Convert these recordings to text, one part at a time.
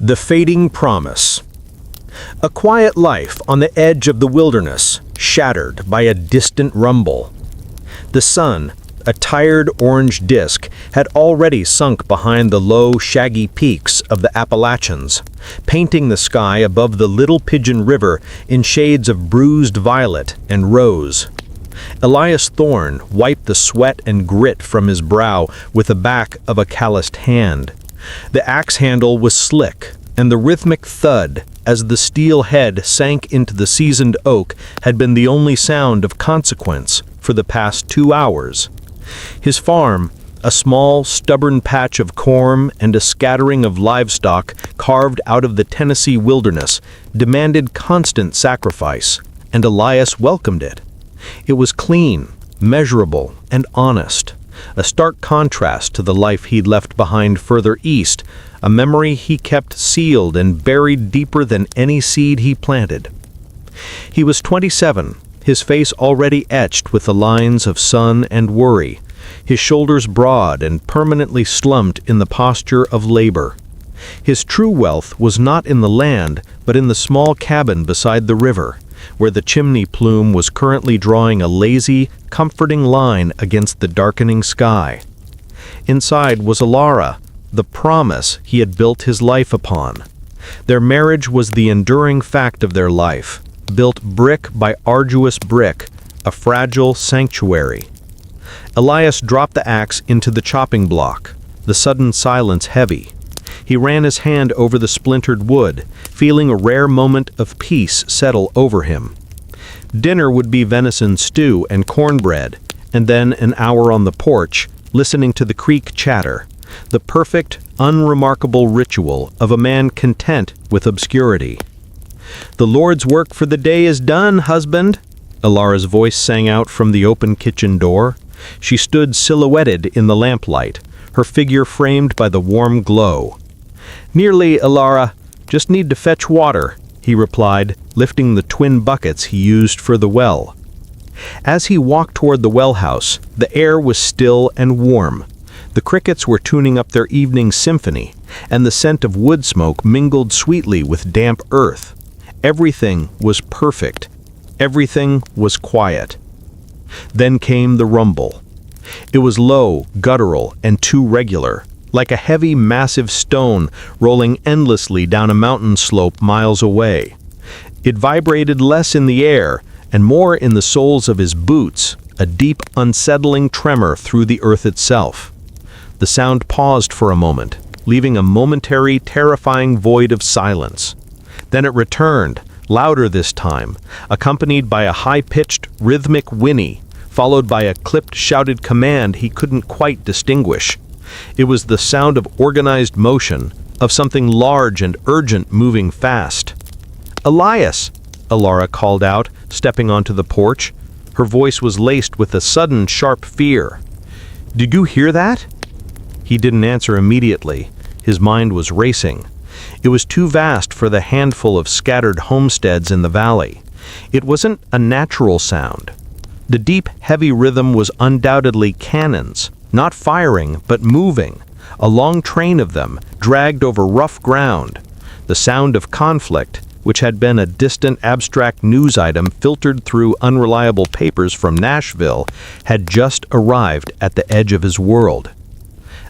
The Fading Promise. A quiet life on the edge of the wilderness, shattered by a distant rumble. The sun, a tired orange disk, had already sunk behind the low, shaggy peaks of the Appalachians, painting the sky above the Little Pigeon River in shades of bruised violet and rose. Elias Thorne wiped the sweat and grit from his brow with the back of a calloused hand. The axe handle was slick, and the rhythmic thud as the steel head sank into the seasoned oak had been the only sound of consequence for the past 2 hours. His farm, a small, stubborn patch of corn and a scattering of livestock carved out of the Tennessee wilderness, demanded constant sacrifice, and Elias welcomed it. It was clean, measurable, and honest, a stark contrast to the life he'd left behind further east, a memory he kept sealed and buried deeper than any seed he planted. He was 27, his face already etched with the lines of sun and worry, his shoulders broad and permanently slumped in the posture of labor. His true wealth was not in the land, but in the small cabin beside the river, where the chimney plume was currently drawing a lazy, comforting line against the darkening sky. Inside was Alara, the promise he had built his life upon. Their marriage was the enduring fact of their life, built brick by arduous brick, a fragile sanctuary. Elias dropped the axe into the chopping block, the sudden silence heavy. He ran his hand over the splintered wood, feeling a rare moment of peace settle over him. Dinner would be venison stew and cornbread, and then an hour on the porch, listening to the creek chatter, the perfect, unremarkable ritual of a man content with obscurity. "The Lord's work for the day is done, husband," Alara's voice sang out from the open kitchen door. She stood silhouetted in the lamplight, her figure framed by the warm glow. "Nearly, Alara. Just need to fetch water," he replied, lifting the twin buckets he used for the well. As he walked toward the well house, the air was still and warm. The crickets were tuning up their evening symphony, and the scent of wood smoke mingled sweetly with damp earth. Everything was perfect. Everything was quiet. Then came the rumble. It was low, guttural, and too regular, like a heavy, massive stone rolling endlessly down a mountain slope miles away. It vibrated less in the air and more in the soles of his boots, a deep, unsettling tremor through the earth itself. The sound paused for a moment, leaving a momentary, terrifying void of silence. Then it returned, louder this time, accompanied by a high-pitched, rhythmic whinny, followed by a clipped, shouted command he couldn't quite distinguish. It was the sound of organized motion, of something large and urgent moving fast. "Elias!" Alara called out, stepping onto the porch. Her voice was laced with a sudden, sharp fear. "Did you hear that?" He didn't answer immediately. His mind was racing. It was too vast for the handful of scattered homesteads in the valley. It wasn't a natural sound. The deep, heavy rhythm was undoubtedly cannons, not firing, but moving, a long train of them, dragged over rough ground. The sound of conflict, which had been a distant abstract news item filtered through unreliable papers from Nashville, had just arrived at the edge of his world.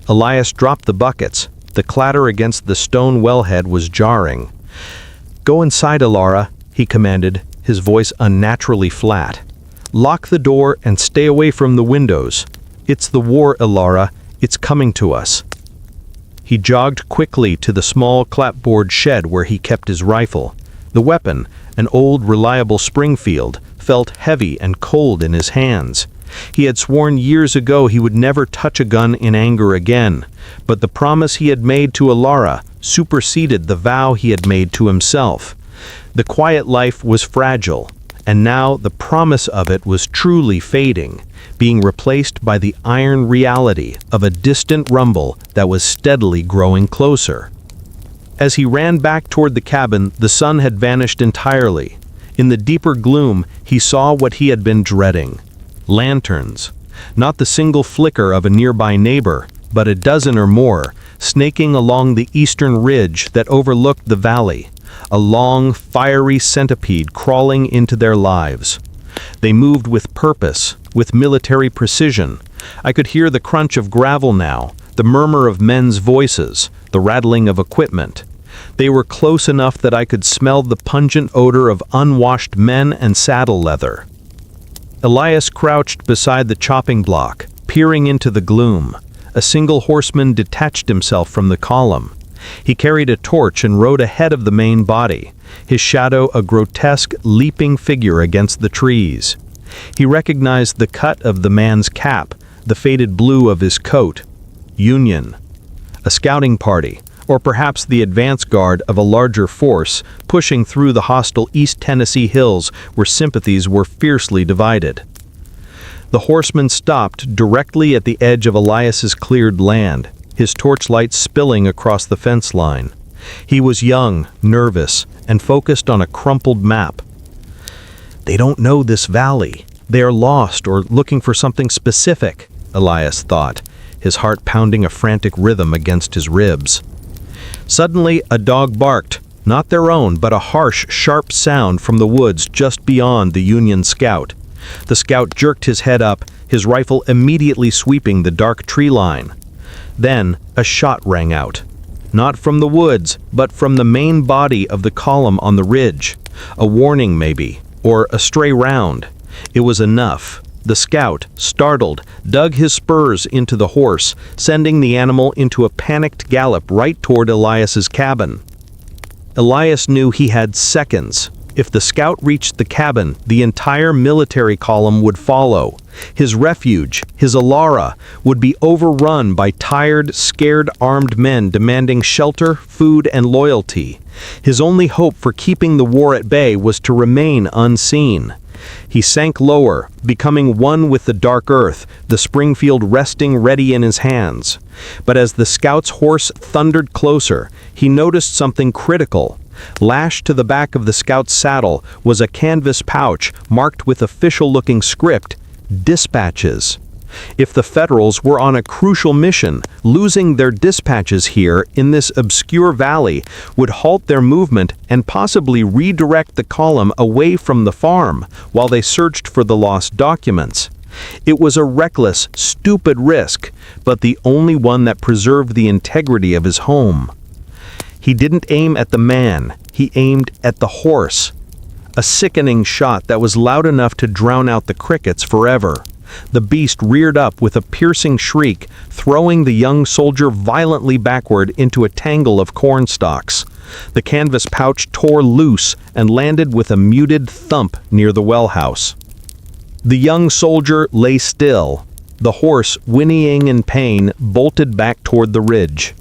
Elias dropped the buckets. The clatter against the stone wellhead was jarring. "Go inside, Alara," he commanded, his voice unnaturally flat. "Lock the door and stay away from the windows. It's the war, Alara. It's coming to us." He jogged quickly to the small clapboard shed where he kept his rifle. The weapon, an old, reliable Springfield, felt heavy and cold in his hands. He had sworn years ago he would never touch a gun in anger again, but the promise he had made to Alara superseded the vow he had made to himself. The quiet life was fragile, and now the promise of it was truly fading, being replaced by the iron reality of a distant rumble that was steadily growing closer. As he ran back toward the cabin, the sun had vanished entirely. In the deeper gloom, he saw what he had been dreading. Lanterns. Not the single flicker of a nearby neighbor, but a dozen or more, snaking along the eastern ridge that overlooked the valley, a long, fiery centipede crawling into their lives. They moved with purpose, with military precision. I could hear the crunch of gravel now, the murmur of men's voices, the rattling of equipment. They were close enough that I could smell the pungent odor of unwashed men and saddle leather. Elias crouched beside the chopping block, peering into the gloom. A single horseman detached himself from the column. He carried a torch and rode ahead of the main body, his shadow a grotesque, leaping figure against the trees. He recognized the cut of the man's cap, the faded blue of his coat. Union. A scouting party, or perhaps the advance guard of a larger force, pushing through the hostile East Tennessee hills where sympathies were fiercely divided. The horseman stopped directly at the edge of Elias's cleared land, his torchlight spilling across the fence line. He was young, nervous, and focused on a crumpled map. "They don't know this valley. They are lost or looking for something specific," Elias thought, his heart pounding a frantic rhythm against his ribs. Suddenly, a dog barked, not their own, but a harsh, sharp sound from the woods just beyond the Union scout. The scout jerked his head up, his rifle immediately sweeping the dark tree line. Then, a shot rang out. Not from the woods, but from the main body of the column on the ridge. A warning, maybe, or a stray round. It was enough. The scout, startled, dug his spurs into the horse, sending the animal into a panicked gallop right toward Elias's cabin. Elias knew he had seconds. If the scout reached the cabin, the entire military column would follow. His refuge, his Alara, would be overrun by tired, scared armed men demanding shelter, food, and loyalty. His only hope for keeping the war at bay was to remain unseen. He sank lower, becoming one with the dark earth, the Springfield resting ready in his hands. But as the scout's horse thundered closer, he noticed something critical. Lashed to the back of the scout's saddle was a canvas pouch marked with official-looking script, "Dispatches." If the Federals were on a crucial mission, losing their dispatches here in this obscure valley would halt their movement and possibly redirect the column away from the farm while they searched for the lost documents. It was a reckless, stupid risk, but the only one that preserved the integrity of his home. He didn't aim at the man, he aimed at the horse. A sickening shot that was loud enough to drown out the crickets forever. The beast reared up with a piercing shriek, throwing the young soldier violently backward into a tangle of corn stalks. The canvas pouch tore loose and landed with a muted thump near the well house. The young soldier lay still. The horse, whinnying in pain, bolted back toward the ridge.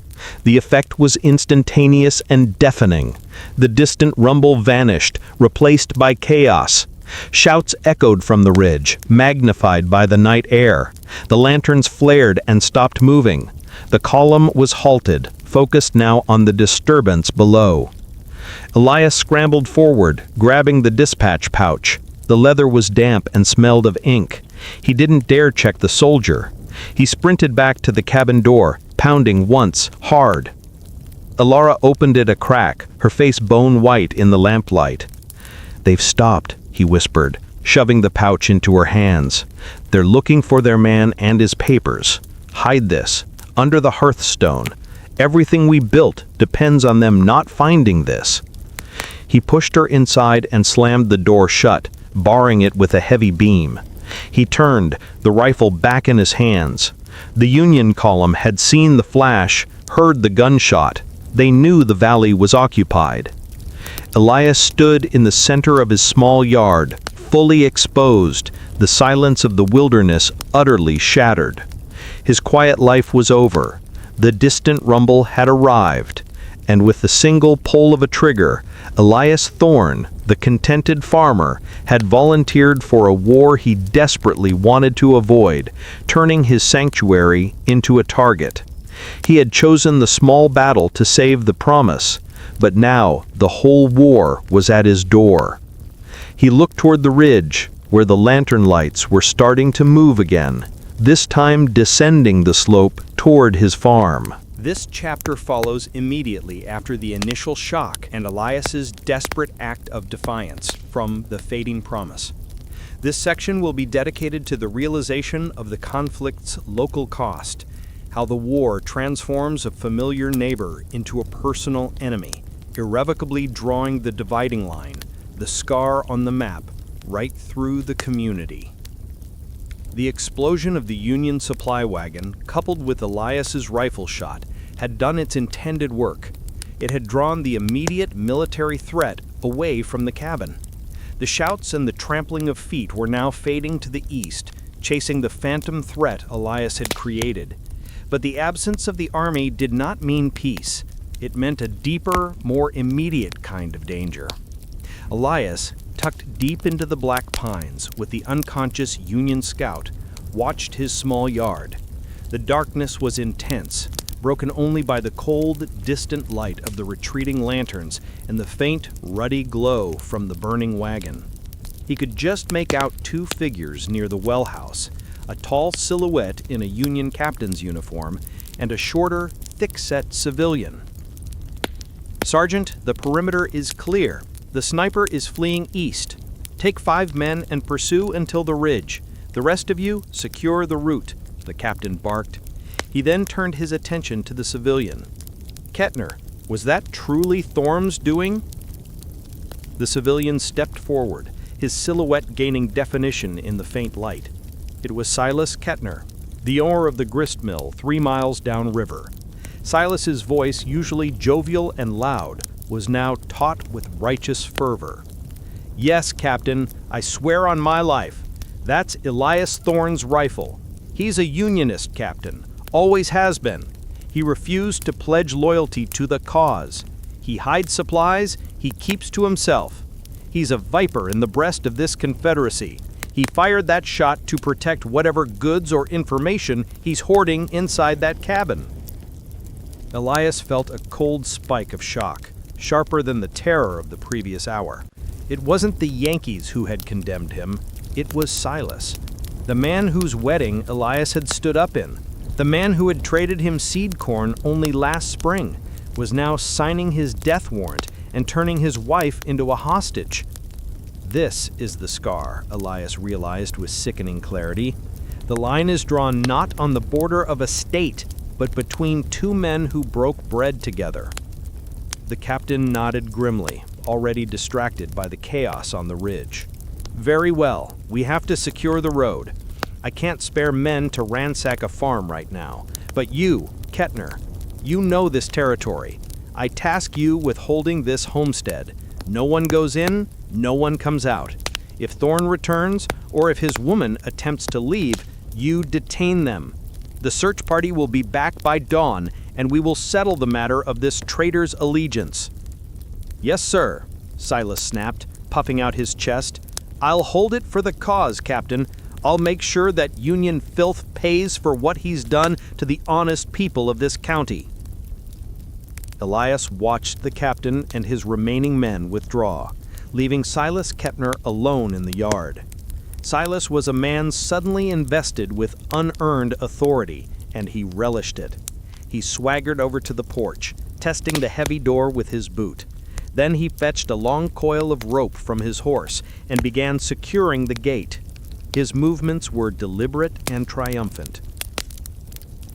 The effect was instantaneous and deafening. The distant rumble vanished, replaced by chaos. Shouts echoed from the ridge, magnified by the night air. The lanterns flared and stopped moving. The column was halted, focused now on the disturbance below. Elias scrambled forward, grabbing the dispatch pouch. The leather was damp and smelled of ink. He didn't dare check the soldier. He sprinted back to the cabin door, pounding once, hard. Alara opened it a crack, her face bone white in the lamplight. "They've stopped," he whispered, shoving the pouch into her hands. "They're looking for their man and his papers. Hide this, under the hearthstone. Everything we built depends on them not finding this." He pushed her inside and slammed the door shut, barring it with a heavy beam. He turned, the rifle back in his hands. The Union column had seen the flash, heard the gunshot. They knew the valley was occupied. Elias stood in the center of his small yard, fully exposed, the silence of the wilderness utterly shattered. His quiet life was over. The distant rumble had arrived, and with the single pull of a trigger, Elias Thorne, the contented farmer, had volunteered for a war he desperately wanted to avoid, turning his sanctuary into a target. He had chosen the small battle to save the promise, but now the whole war was at his door. He looked toward the ridge, where the lantern lights were starting to move again, this time descending the slope toward his farm. This chapter follows immediately after the initial shock and Elias's desperate act of defiance from the fading promise. This section will be dedicated to the realization of the conflict's local cost, how the war transforms a familiar neighbor into a personal enemy, irrevocably drawing the dividing line, the scar on the map, right through the community. The explosion of the Union supply wagon, coupled with Elias's rifle shot, had done its intended work. It had drawn the immediate military threat away from the cabin. The shouts and the trampling of feet were now fading to the east, chasing the phantom threat Elias had created. But the absence of the army did not mean peace. It meant a deeper, more immediate kind of danger. Elias, tucked deep into the black pines with the unconscious Union scout, watched his small yard. The darkness was intense, broken only by the cold, distant light of the retreating lanterns and the faint, ruddy glow from the burning wagon. He could just make out two figures near the well house, a tall silhouette in a Union captain's uniform and a shorter, thick-set civilian. "Sergeant, the perimeter is clear. The sniper is fleeing east. Take 5 men and pursue until the ridge. The rest of you, secure the route," the captain barked. He then turned his attention to the civilian. "Kettner, was that truly Thorne's doing?" The civilian stepped forward, his silhouette gaining definition in the faint light. It was Silas Kettner, the owner of the grist mill 3 miles downriver. Silas's voice, usually jovial and loud, was now taut with righteous fervor. "Yes, Captain, I swear on my life. That's Elias Thorne's rifle. He's a Unionist, Captain, always has been. He refused to pledge loyalty to the cause. He hides supplies, he keeps to himself. He's a viper in the breast of this Confederacy. He fired that shot to protect whatever goods or information he's hoarding inside that cabin." Elias felt a cold spike of shock, sharper than the terror of the previous hour. It wasn't the Yankees who had condemned him, it was Silas, the man whose wedding Elias had stood up in, the man who had traded him seed corn only last spring, was now signing his death warrant and turning his wife into a hostage. This is the scar, Elias realized with sickening clarity. The line is drawn not on the border of a state, but between 2 men who broke bread together. The captain nodded grimly, already distracted by the chaos on the ridge. "Very well, we have to secure the road. I can't spare men to ransack a farm right now, but you, Kettner, you know this territory. I task you with holding this homestead. No one goes in, no one comes out. If Thorne returns, or if his woman attempts to leave, you detain them. The search party will be back by dawn, and we will settle the matter of this traitor's allegiance." "Yes, sir," Silas snapped, puffing out his chest. "I'll hold it for the cause, Captain. I'll make sure that Union filth pays for what he's done to the honest people of this county." Elias watched the captain and his remaining men withdraw, leaving Silas Kettner alone in the yard. Silas was a man suddenly invested with unearned authority, and he relished it. He swaggered over to the porch, testing the heavy door with his boot. Then he fetched a long coil of rope from his horse and began securing the gate. His movements were deliberate and triumphant.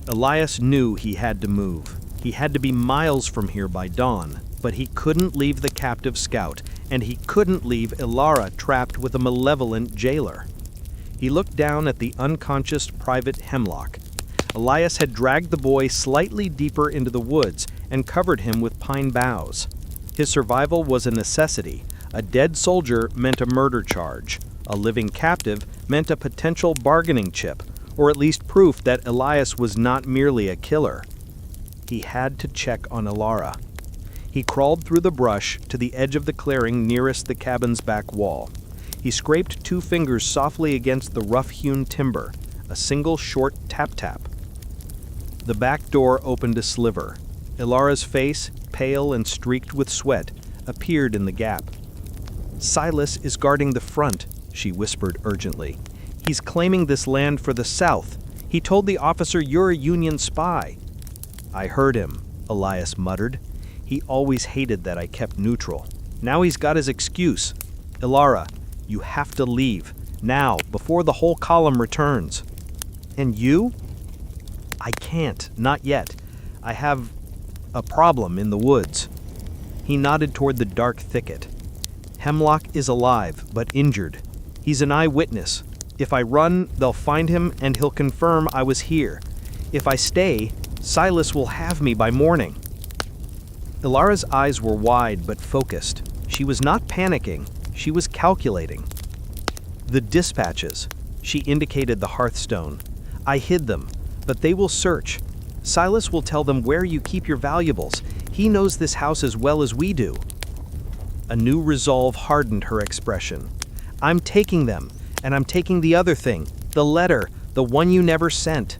Elias knew he had to move. He had to be miles from here by dawn, but he couldn't leave the captive scout, and he couldn't leave Ilara trapped with a malevolent jailer. He looked down at the unconscious Private Hemlock. Elias had dragged the boy slightly deeper into the woods and covered him with pine boughs. His survival was a necessity. A dead soldier meant a murder charge. A living captive meant a potential bargaining chip, or at least proof that Elias was not merely a killer. He had to check on Ilara. He crawled through the brush to the edge of the clearing nearest the cabin's back wall. He scraped 2 fingers softly against the rough-hewn timber, a single short tap-tap. The back door opened a sliver. Ilara's face, pale and streaked with sweat, appeared in the gap. "Silas is guarding the front," she whispered urgently. "He's claiming this land for the South. He told the officer you're a Union spy." "I heard him," Elias muttered. "He always hated that I kept neutral. Now he's got his excuse. Ilara, you have to leave, now, before the whole column returns." "And you?" "I can't, not yet. I have a problem in the woods." He nodded toward the dark thicket. "Hemlock is alive, but injured. He's an eyewitness. If I run, they'll find him and he'll confirm I was here. If I stay, Silas will have me by morning." Ilara's eyes were wide but focused. She was not panicking, she was calculating. "The dispatches," she indicated the hearthstone. "I hid them, but they will search. Silas will tell them where you keep your valuables. He knows this house as well as we do." A new resolve hardened her expression. "I'm taking them, and I'm taking the other thing, the letter, the one you never sent."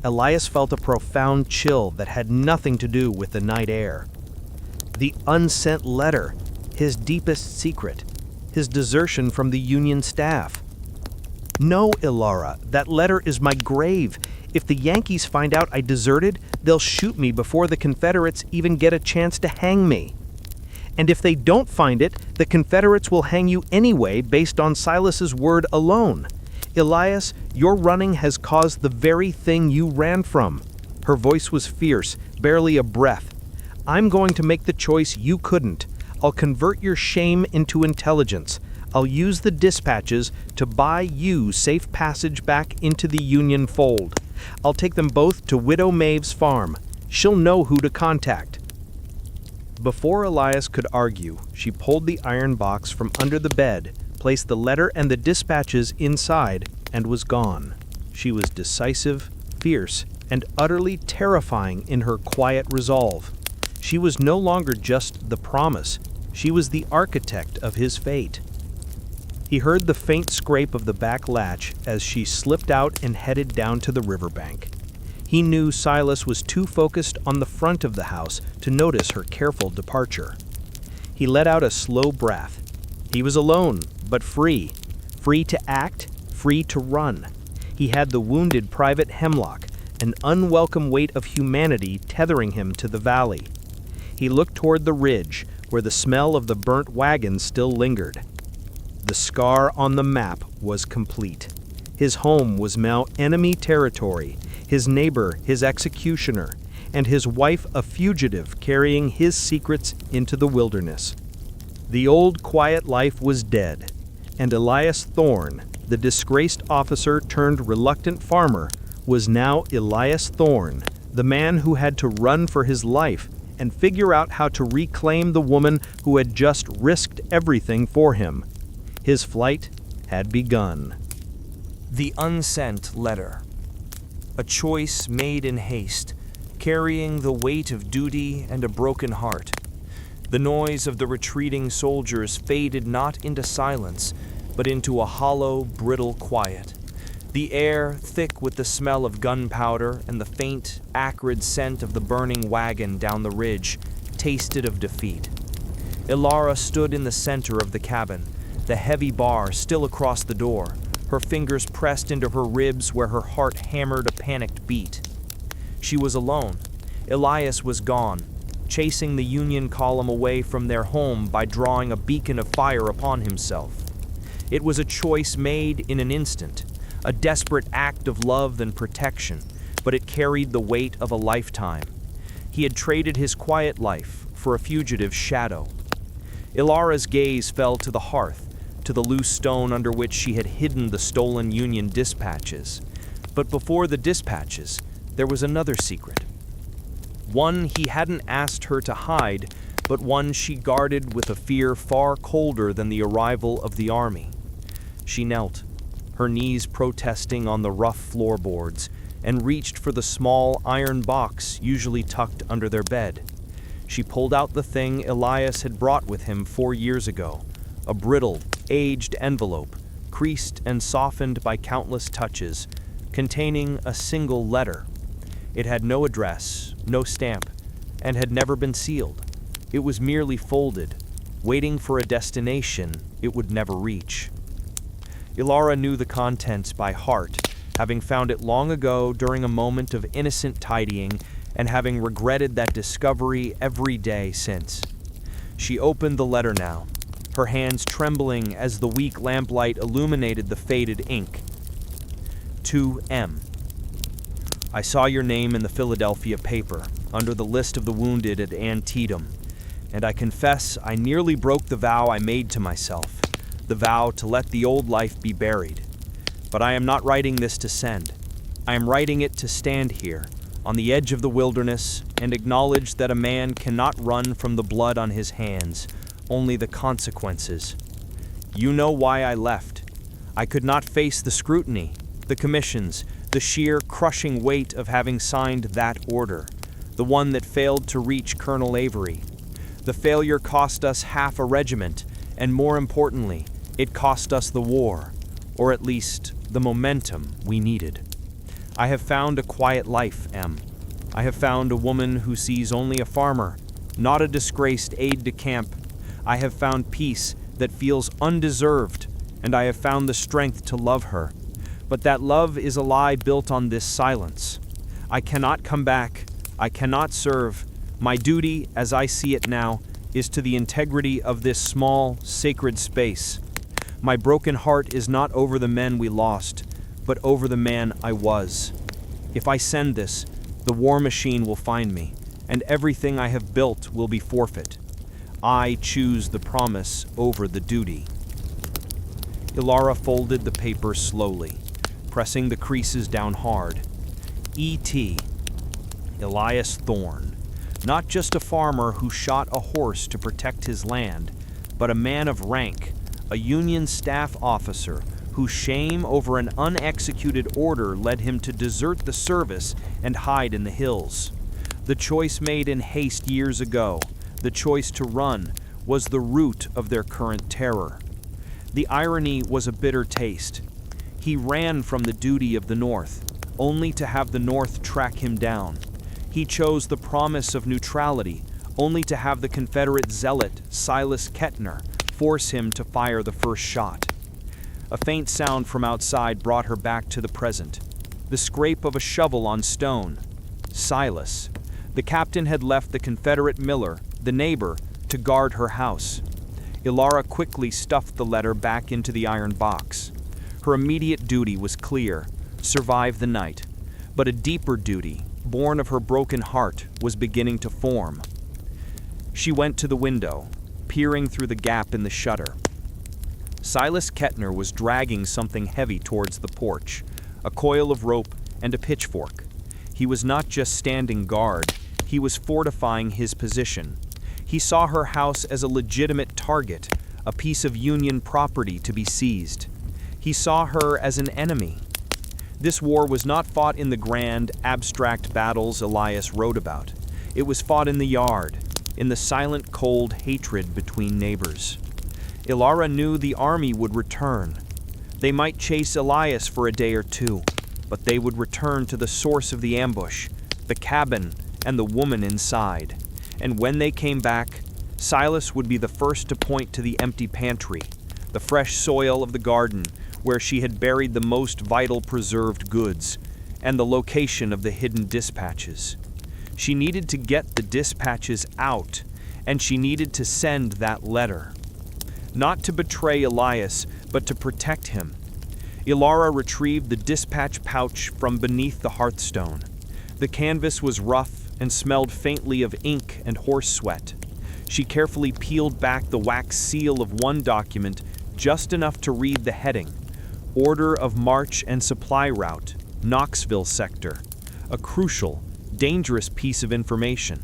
Elias felt a profound chill that had nothing to do with the night air. The unsent letter, his deepest secret, his desertion from the Union staff. "No, Ilara, that letter is my grave. If the Yankees find out I deserted, they'll shoot me before the Confederates even get a chance to hang me. And if they don't find it, the Confederates will hang you anyway based on Silas's word alone. Elias, your running has caused the very thing you ran from." Her voice was fierce, barely a breath. "I'm going to make the choice you couldn't. I'll convert your shame into intelligence. I'll use the dispatches to buy you safe passage back into the Union fold. I'll take them both to Widow Maeve's farm. She'll know who to contact." Before Elias could argue, she pulled the iron box from under the bed, placed the letter and the dispatches inside, and was gone. She was decisive, fierce, and utterly terrifying in her quiet resolve. She was no longer just the promise, she was the architect of his fate. He heard the faint scrape of the back latch as she slipped out and headed down to the riverbank. He knew Silas was too focused on the front of the house to notice her careful departure. He let out a slow breath. He was alone, but free. Free to act, free to run. He had the wounded Private Hemlock, an unwelcome weight of humanity tethering him to the valley. He looked toward the ridge, where the smell of the burnt wagon still lingered. The scar on the map was complete. His home was now enemy territory, his neighbor his executioner, and his wife a fugitive carrying his secrets into the wilderness. The old quiet life was dead, and Elias Thorne, the disgraced officer turned reluctant farmer, was now Elias Thorne, the man who had to run for his life and figure out how to reclaim the woman who had just risked everything for him. His flight had begun. The unsent letter. A choice made in haste, carrying the weight of duty and a broken heart. The noise of the retreating soldiers faded not into silence, but into a hollow, brittle quiet. The air, thick with the smell of gunpowder and the faint, acrid scent of the burning wagon down the ridge, tasted of defeat. Ilara stood in the center of the cabin, the heavy bar still across the door, her fingers pressed into her ribs where her heart hammered a panicked beat. She was alone. Elias was gone, chasing the Union column away from their home by drawing a beacon of fire upon himself. It was a choice made in an instant, a desperate act of love and protection, but it carried the weight of a lifetime. He had traded his quiet life for a fugitive's shadow. Ilara's gaze fell to the hearth, to the loose stone under which she had hidden the stolen Union dispatches. But before the dispatches, there was another secret. One he hadn't asked her to hide, but one she guarded with a fear far colder than the arrival of the army. She knelt, her knees protesting on the rough floorboards, and reached for the small iron box usually tucked under their bed. She pulled out the thing Elias had brought with him 4 years ago, a brittle, aged envelope, creased and softened by countless touches, containing a single letter. It had no address, no stamp, and had never been sealed. It was merely folded, waiting for a destination it would never reach. Ilara knew the contents by heart, having found it long ago during a moment of innocent tidying and having regretted that discovery every day since. She opened the letter now, her hands trembling as the weak lamplight illuminated the faded ink. To M. I saw your name in the Philadelphia paper, under the list of the wounded at Antietam, and I confess I nearly broke the vow I made to myself, the vow to let the old life be buried. But I am not writing this to send. I am writing it to stand here, on the edge of the wilderness, and acknowledge that a man cannot run from the blood on his hands, only the consequences. You know why I left. I could not face the scrutiny, the commissions, the sheer crushing weight of having signed that order, the one that failed to reach Colonel Avery. The failure cost us half a regiment, and more importantly, it cost us the war, or at least the momentum we needed. I have found a quiet life, M. I have found a woman who sees only a farmer, not a disgraced aide-de-camp. I have found peace that feels undeserved, and I have found the strength to love her. But that love is a lie built on this silence. I cannot come back. I cannot serve. My duty, as I see it now, is to the integrity of this small, sacred space. My broken heart is not over the men we lost, but over the man I was. If I send this, the war machine will find me, and everything I have built will be forfeit. I choose the promise over the duty. Ilara folded the paper slowly, pressing the creases down hard. E.T. Elias Thorne, not just a farmer who shot a horse to protect his land, but a man of rank, a Union staff officer whose shame over an unexecuted order led him to desert the service and hide in the hills. The choice made in haste years ago, the choice to run, was the root of their current terror. The irony was a bitter taste. He ran from the duty of the North, only to have the North track him down. He chose the promise of neutrality, only to have the Confederate zealot, Silas Kettner, force him to fire the first shot. A faint sound from outside brought her back to the present. The scrape of a shovel on stone. Silas. The captain had left the Confederate miller, the neighbor, to guard her house. Ilara quickly stuffed the letter back into the iron box. Her immediate duty was clear: survive the night. But a deeper duty, born of her broken heart, was beginning to form. She went to the window, peering through the gap in the shutter. Silas Kettner was dragging something heavy towards the porch, a coil of rope and a pitchfork. He was not just standing guard, he was fortifying his position. He saw her house as a legitimate target, a piece of Union property to be seized. He saw her as an enemy. This war was not fought in the grand, abstract battles Elias wrote about. It was fought in the yard, in the silent, cold hatred between neighbors. Ilara knew the army would return. They might chase Elias for a day or two, but they would return to the source of the ambush, the cabin, and the woman inside. And when they came back, Silas would be the first to point to the empty pantry, the fresh soil of the garden where she had buried the most vital preserved goods, and the location of the hidden dispatches. She needed to get the dispatches out, and she needed to send that letter. Not to betray Elias, but to protect him. Ilara retrieved the dispatch pouch from beneath the hearthstone. The canvas was rough and smelled faintly of ink and horse sweat. She carefully peeled back the wax seal of one document, just enough to read the heading: Order of March and Supply Route, Knoxville Sector. A crucial, dangerous piece of information.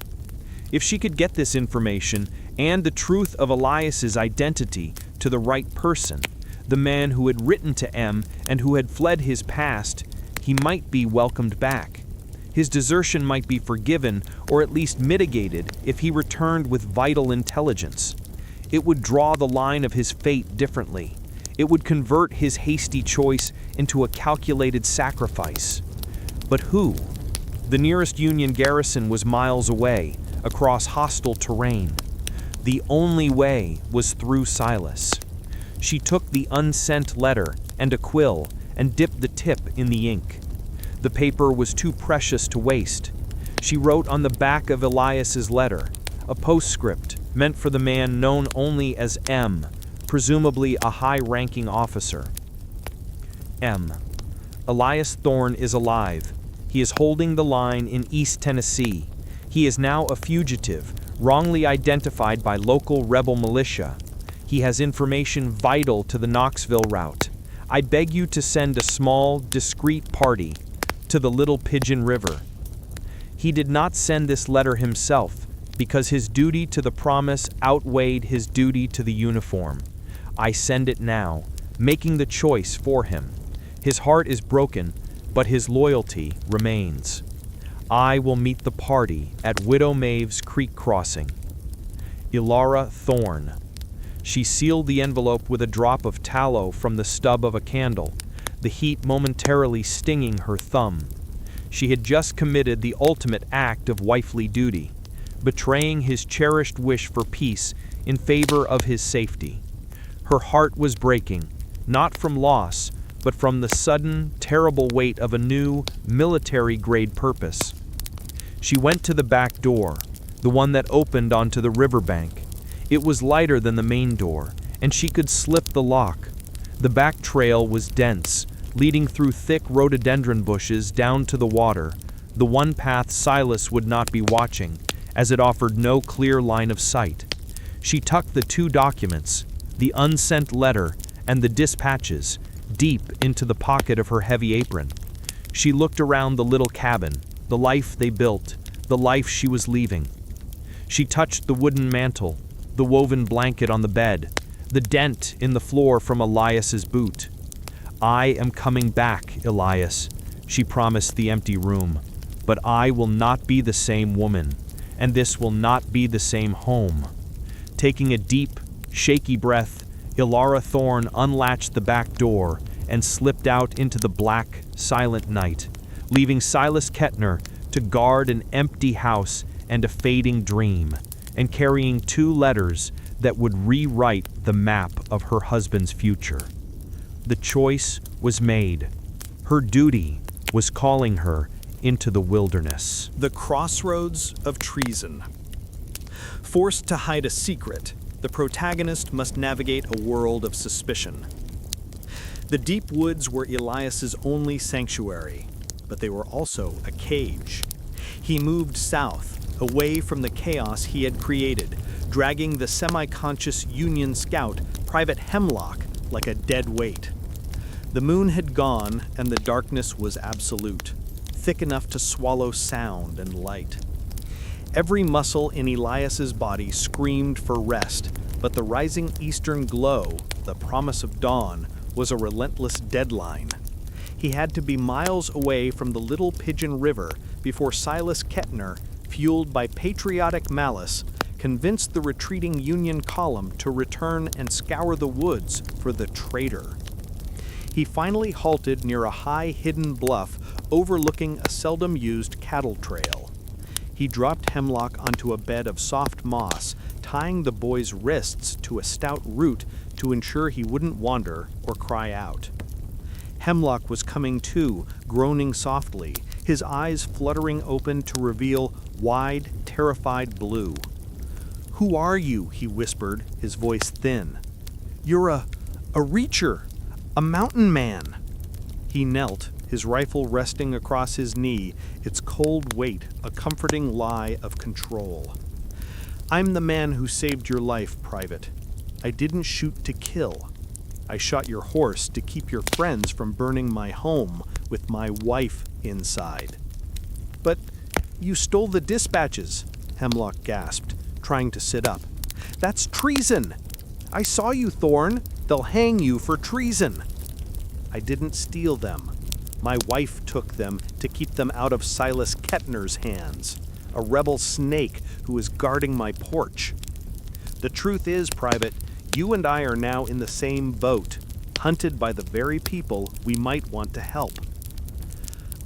If she could get this information and the truth of Elias's identity to the right person, the man who had written to M and who had fled his past, he might be welcomed back. His desertion might be forgiven or at least mitigated if he returned with vital intelligence. It would draw the line of his fate differently. It would convert his hasty choice into a calculated sacrifice. But who? The nearest Union garrison was miles away, across hostile terrain. The only way was through Silas. She took the unsent letter and a quill and dipped the tip in the ink. The paper was too precious to waste. She wrote on the back of Elias's letter, a postscript meant for the man known only as M, presumably a high-ranking officer. M. Elias Thorne is alive. He is holding the line in East Tennessee. He is now a fugitive, wrongly identified by local rebel militia. He has information vital to the Knoxville route. I beg you to send a small, discreet party to the Little Pigeon River. He did not send this letter himself because his duty to the promise outweighed his duty to the uniform. I send it now, making the choice for him. His heart is broken, but his loyalty remains. I will meet the party at Widow Maeve's Creek Crossing. Ilara Thorne. She sealed the envelope with a drop of tallow from the stub of a candle, the heat momentarily stinging her thumb. She had just committed the ultimate act of wifely duty, betraying his cherished wish for peace in favor of his safety. Her heart was breaking, not from loss, but from the sudden, terrible weight of a new, military-grade purpose. She went to the back door, the one that opened onto the riverbank. It was lighter than the main door, and she could slip the lock. The back trail was dense, leading through thick rhododendron bushes down to the water, the one path Silas would not be watching, as it offered no clear line of sight. She tucked the two documents, the unsent letter and the dispatches, deep into the pocket of her heavy apron. She looked around the little cabin, the life they built, the life she was leaving. She touched the wooden mantel, the woven blanket on the bed, the dent in the floor from Elias's boot. I am coming back, Elias, she promised the empty room, but I will not be the same woman, and this will not be the same home. Taking a deep, shaky breath, Ilara Thorne unlatched the back door and slipped out into the black, silent night, leaving Silas Kettner to guard an empty house and a fading dream, and carrying two letters that would rewrite the map of her husband's future. The choice was made. Her duty was calling her into the wilderness. The crossroads of treason. Forced to hide a secret, the protagonist must navigate a world of suspicion. The deep woods were Elias's only sanctuary, but they were also a cage. He moved south, away from the chaos he had created, dragging the semi-conscious Union scout, Private Hemlock, like a dead weight. The moon had gone, and the darkness was absolute, thick enough to swallow sound and light. Every muscle in Elias's body screamed for rest, but the rising eastern glow, the promise of dawn, was a relentless deadline. He had to be miles away from the Little Pigeon River before Silas Kettner, fueled by patriotic malice, convinced the retreating Union column to return and scour the woods for the traitor. He finally halted near a high hidden bluff overlooking a seldom used cattle trail. He dropped Hemlock onto a bed of soft moss, tying the boy's wrists to a stout root to ensure he wouldn't wander or cry out. Hemlock was coming to, groaning softly, his eyes fluttering open to reveal wide, terrified blue. "Who are you?" he whispered, his voice thin. "You're a reacher, a mountain man." He knelt, his rifle resting across his knee, its cold weight a comforting lie of control. "I'm the man who saved your life, Private. I didn't shoot to kill. I shot your horse to keep your friends from burning my home with my wife inside." "But you stole the dispatches," Hemlock gasped, trying to sit up. "That's treason! I saw you, Thorne. They'll hang you for treason." "I didn't steal them. My wife took them to keep them out of Silas Kettner's hands, a rebel snake who is guarding my porch. The truth is, Private, you and I are now in the same boat, hunted by the very people we might want to help."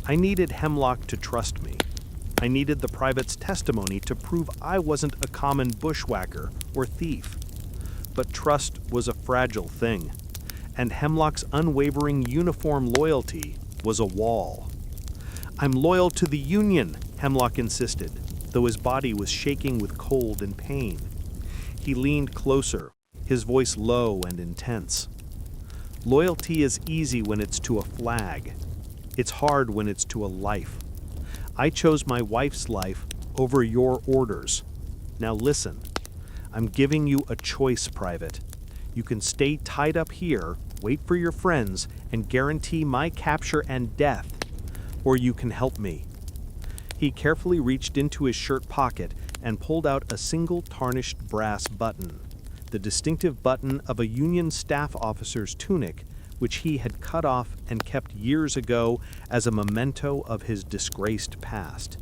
I needed Hemlock to trust me. I needed the private's testimony to prove I wasn't a common bushwhacker or thief. But trust was a fragile thing, and Hemlock's unwavering uniform loyalty was a wall. "I'm loyal to the Union," Hemlock insisted, though his body was shaking with cold and pain. He leaned closer, his voice low and intense. Loyalty is easy when it's to a flag. It's hard when it's to a life. I chose my wife's life over your orders. Now listen, I'm giving you a choice, Private. You can stay tied up here, wait for your friends, and guarantee my capture and death, or you can help me. He carefully reached into his shirt pocket and pulled out a single tarnished brass button, the distinctive button of a Union staff officer's tunic, which he had cut off and kept years ago as a memento of his disgraced past.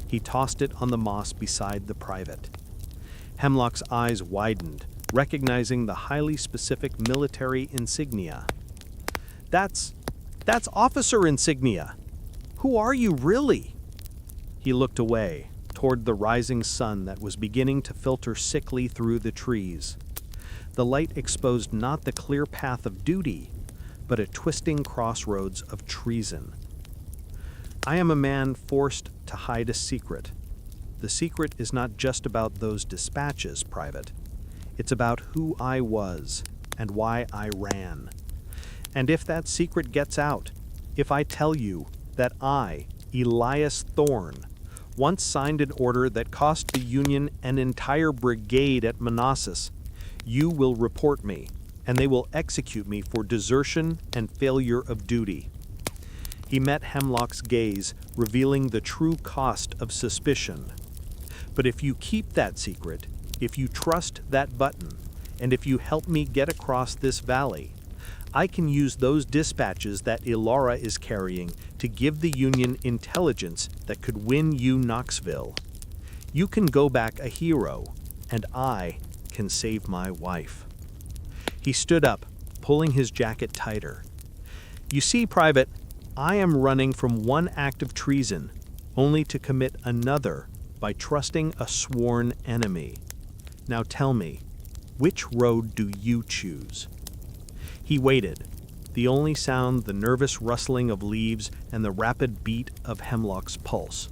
He tossed it on the moss beside the private. Hemlock's eyes widened, recognizing the highly specific military insignia. That's officer insignia. Who are you really? He looked away, toward the rising sun that was beginning to filter sickly through the trees. The light exposed not the clear path of duty, but a twisting crossroads of treason. I am a man forced to hide a secret. The secret is not just about those dispatches, Private. It's about who I was and why I ran. And if that secret gets out, if I tell you that I, Elias Thorne, once signed an order that cost the Union an entire brigade at Manassas, you will report me, and they will execute me for desertion and failure of duty. He met Hemlock's gaze, revealing the true cost of suspicion. But if you keep that secret, if you trust that button, and if you help me get across this valley, I can use those dispatches that Ilara is carrying to give the Union intelligence that could win you Knoxville. You can go back a hero, and I can save my wife. He stood up, pulling his jacket tighter. You see, Private, I am running from one act of treason, only to commit another by trusting a sworn enemy. Now tell me, which road do you choose? He waited, the only sound the nervous rustling of leaves and the rapid beat of Hemlock's pulse.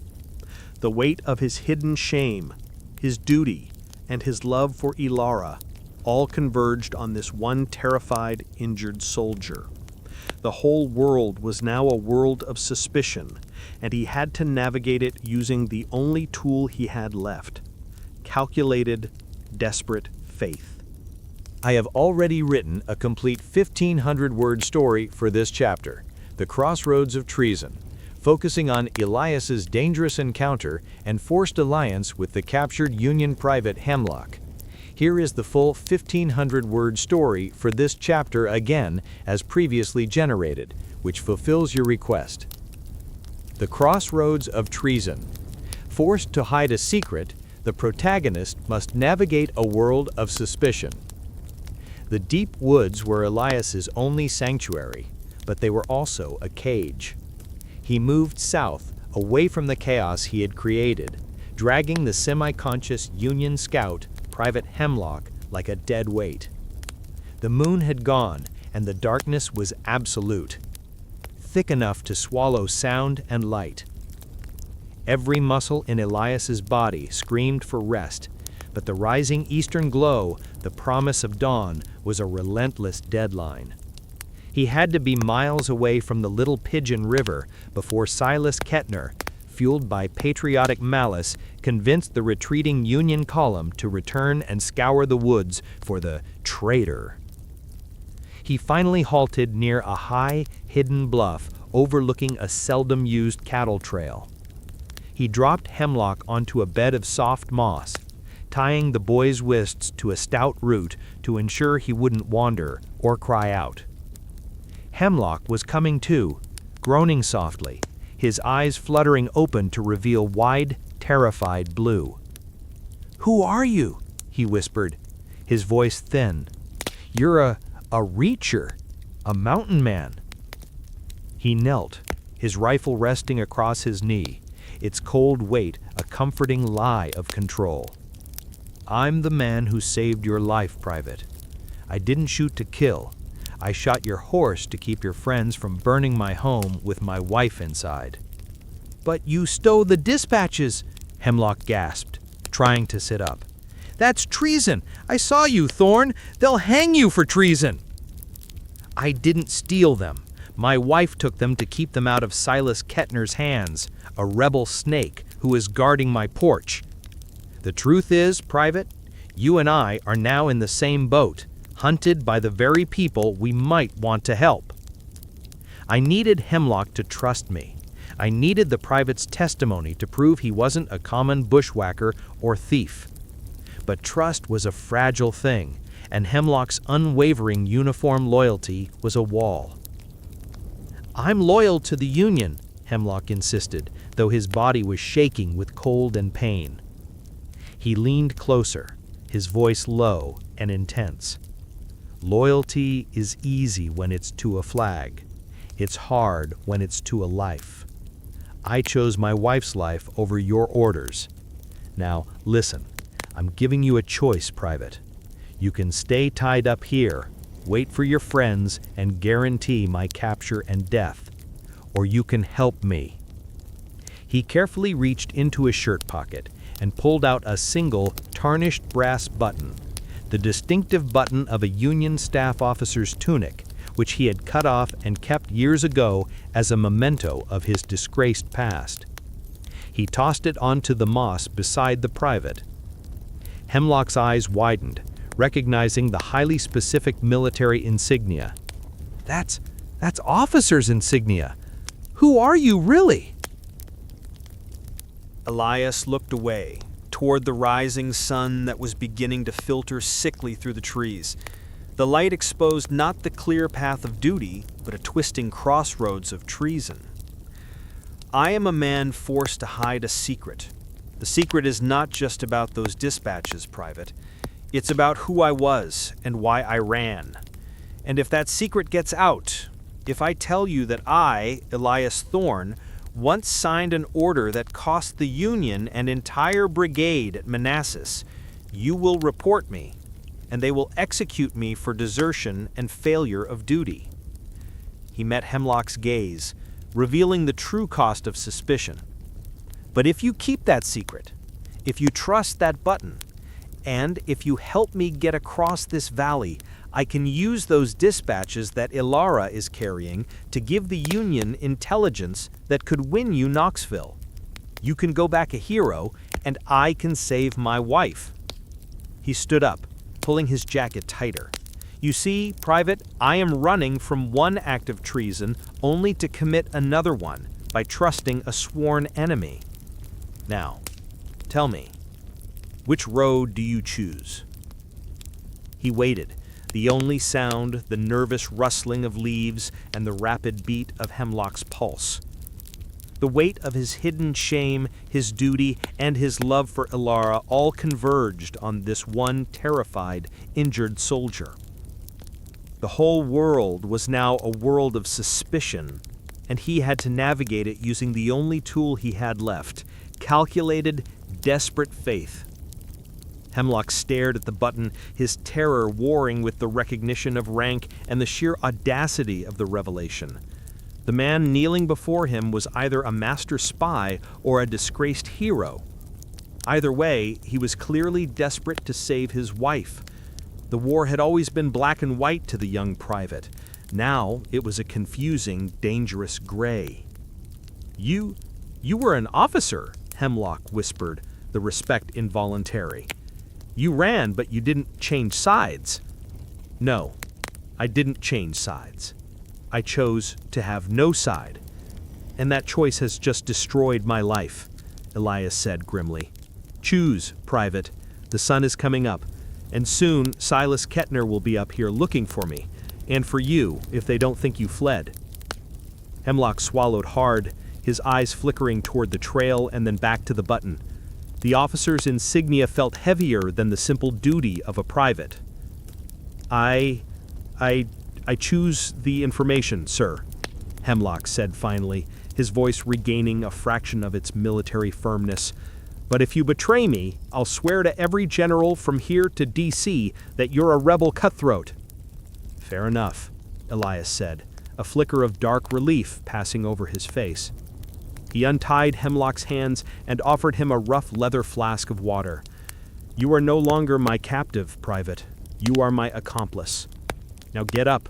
The weight of his hidden shame, his duty, and his love for Ilara all converged on this one terrified, injured soldier. The whole world was now a world of suspicion, and he had to navigate it using the only tool he had left: calculated, desperate faith. I have already written a complete 1,500-word story for this chapter, The Crossroads of Treason, focusing on Elias's dangerous encounter and forced alliance with the captured Union private Hemlock. Here is the full 1,500-word story for this chapter again as previously generated, which fulfills your request. The Crossroads of Treason. Forced to hide a secret, the protagonist must navigate a world of suspicion. The deep woods were Elias's only sanctuary, but they were also a cage. He moved south, away from the chaos he had created, dragging the semi-conscious Union scout, Private Hemlock, like a dead weight. The moon had gone, and the darkness was absolute, thick enough to swallow sound and light. Every muscle in Elias's body screamed for rest, but the rising eastern glow, the promise of dawn, was a relentless deadline. He had to be miles away from the Little Pigeon River before Silas Kettner, fueled by patriotic malice, convinced the retreating Union column to return and scour the woods for the traitor. He finally halted near a high, hidden bluff overlooking a seldom-used cattle trail. He dropped Hemlock onto a bed of soft moss, tying the boy's wrists to a stout root to ensure he wouldn't wander or cry out. Hemlock was coming to, groaning softly, his eyes fluttering open to reveal wide, terrified blue. "Who are you?" he whispered, his voice thin. "You're a reacher, a mountain man." He knelt, his rifle resting across his knee, its cold weight a comforting lie of control. "I'm the man who saved your life, Private. I didn't shoot to kill. I shot your horse to keep your friends from burning my home with my wife inside." "But you stole the dispatches," Hemlock gasped, trying to sit up. "That's treason! I saw you, Thorn! They'll hang you for treason!" "I didn't steal them. My wife took them to keep them out of Silas Kettner's hands, a rebel snake who is guarding my porch. The truth is, Private, you and I are now in the same boat, hunted by the very people we might want to help." I needed Hemlock to trust me. I needed the private's testimony to prove he wasn't a common bushwhacker or thief. But trust was a fragile thing, and Hemlock's unwavering uniform loyalty was a wall. "I'm loyal to the Union," Hemlock insisted, though his body was shaking with cold and pain. He leaned closer, his voice low and intense. "Loyalty is easy when it's to a flag. It's hard when it's to a life. I chose my wife's life over your orders. Now, listen. I'm giving you a choice, Private. You can stay tied up here, wait for your friends, and guarantee my capture and death. Or you can help me." He carefully reached into his shirt pocket and pulled out a single, tarnished brass button, the distinctive button of a Union staff officer's tunic, which he had cut off and kept years ago as a memento of his disgraced past. He tossed it onto the moss beside the private. Hemlock's eyes widened, recognizing the highly specific military insignia. That's officer's insignia. Who are you, really?" Elias looked away, toward the rising sun that was beginning to filter sickly through the trees. The light exposed not the clear path of duty, but a twisting crossroads of treason. "I am a man forced to hide a secret. The secret is not just about those dispatches, Private. It's about who I was and why I ran. And if that secret gets out, if I tell you that I, Elias Thorn, once signed an order that cost the Union an entire brigade at Manassas, you will report me, and they will execute me for desertion and failure of duty." He met Hemlock's gaze, revealing the true cost of suspicion. "But if you keep that secret, if you trust that button, and if you help me get across this valley, I can use those dispatches that Ilara is carrying to give the Union intelligence that could win you Knoxville. You can go back a hero, and I can save my wife." He stood up, pulling his jacket tighter. "You see, Private, I am running from one act of treason only to commit another one by trusting a sworn enemy. Now, tell me, which road do you choose?" He waited, the only sound the nervous rustling of leaves and the rapid beat of Hemlock's pulse. The weight of his hidden shame, his duty, and his love for Ilara all converged on this one terrified, injured soldier. The whole world was now a world of suspicion, and he had to navigate it using the only tool he had left, calculated, desperate faith. Hemlock stared at the button, his terror warring with the recognition of rank and the sheer audacity of the revelation. The man kneeling before him was either a master spy or a disgraced hero. Either way, he was clearly desperate to save his wife. The war had always been black and white to the young private. Now it was a confusing, dangerous gray. You were an officer," Hemlock whispered, the respect involuntary. "You ran, but you didn't change sides." "No, I didn't change sides. I chose to have no side. And that choice has just destroyed my life," Elias said grimly. "Choose, Private. The sun is coming up, and soon Silas Kettner will be up here looking for me, and for you if they don't think you fled." Hemlock swallowed hard, his eyes flickering toward the trail and then back to the button. The officer's insignia felt heavier than the simple duty of a private. I choose the information, sir," Hemlock said finally, his voice regaining a fraction of its military firmness. "But if you betray me, I'll swear to every general from here to D.C. that you're a rebel cutthroat." "Fair enough," Elias said, a flicker of dark relief passing over his face. He untied Hemlock's hands and offered him a rough leather flask of water. "You are no longer my captive, Private. You are my accomplice. Now get up.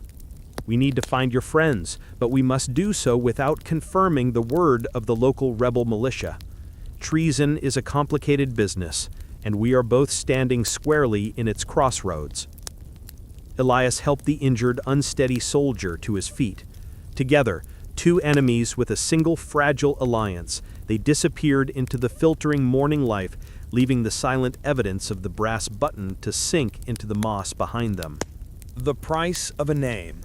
We need to find your friends, but we must do so without confirming the word of the local rebel militia. Treason is a complicated business, and we are both standing squarely in its crossroads." Elias helped the injured, unsteady soldier to his feet. Together, two enemies with a single fragile alliance, they disappeared into the filtering morning light, leaving the silent evidence of the brass button to sink into the moss behind them. The price of a name.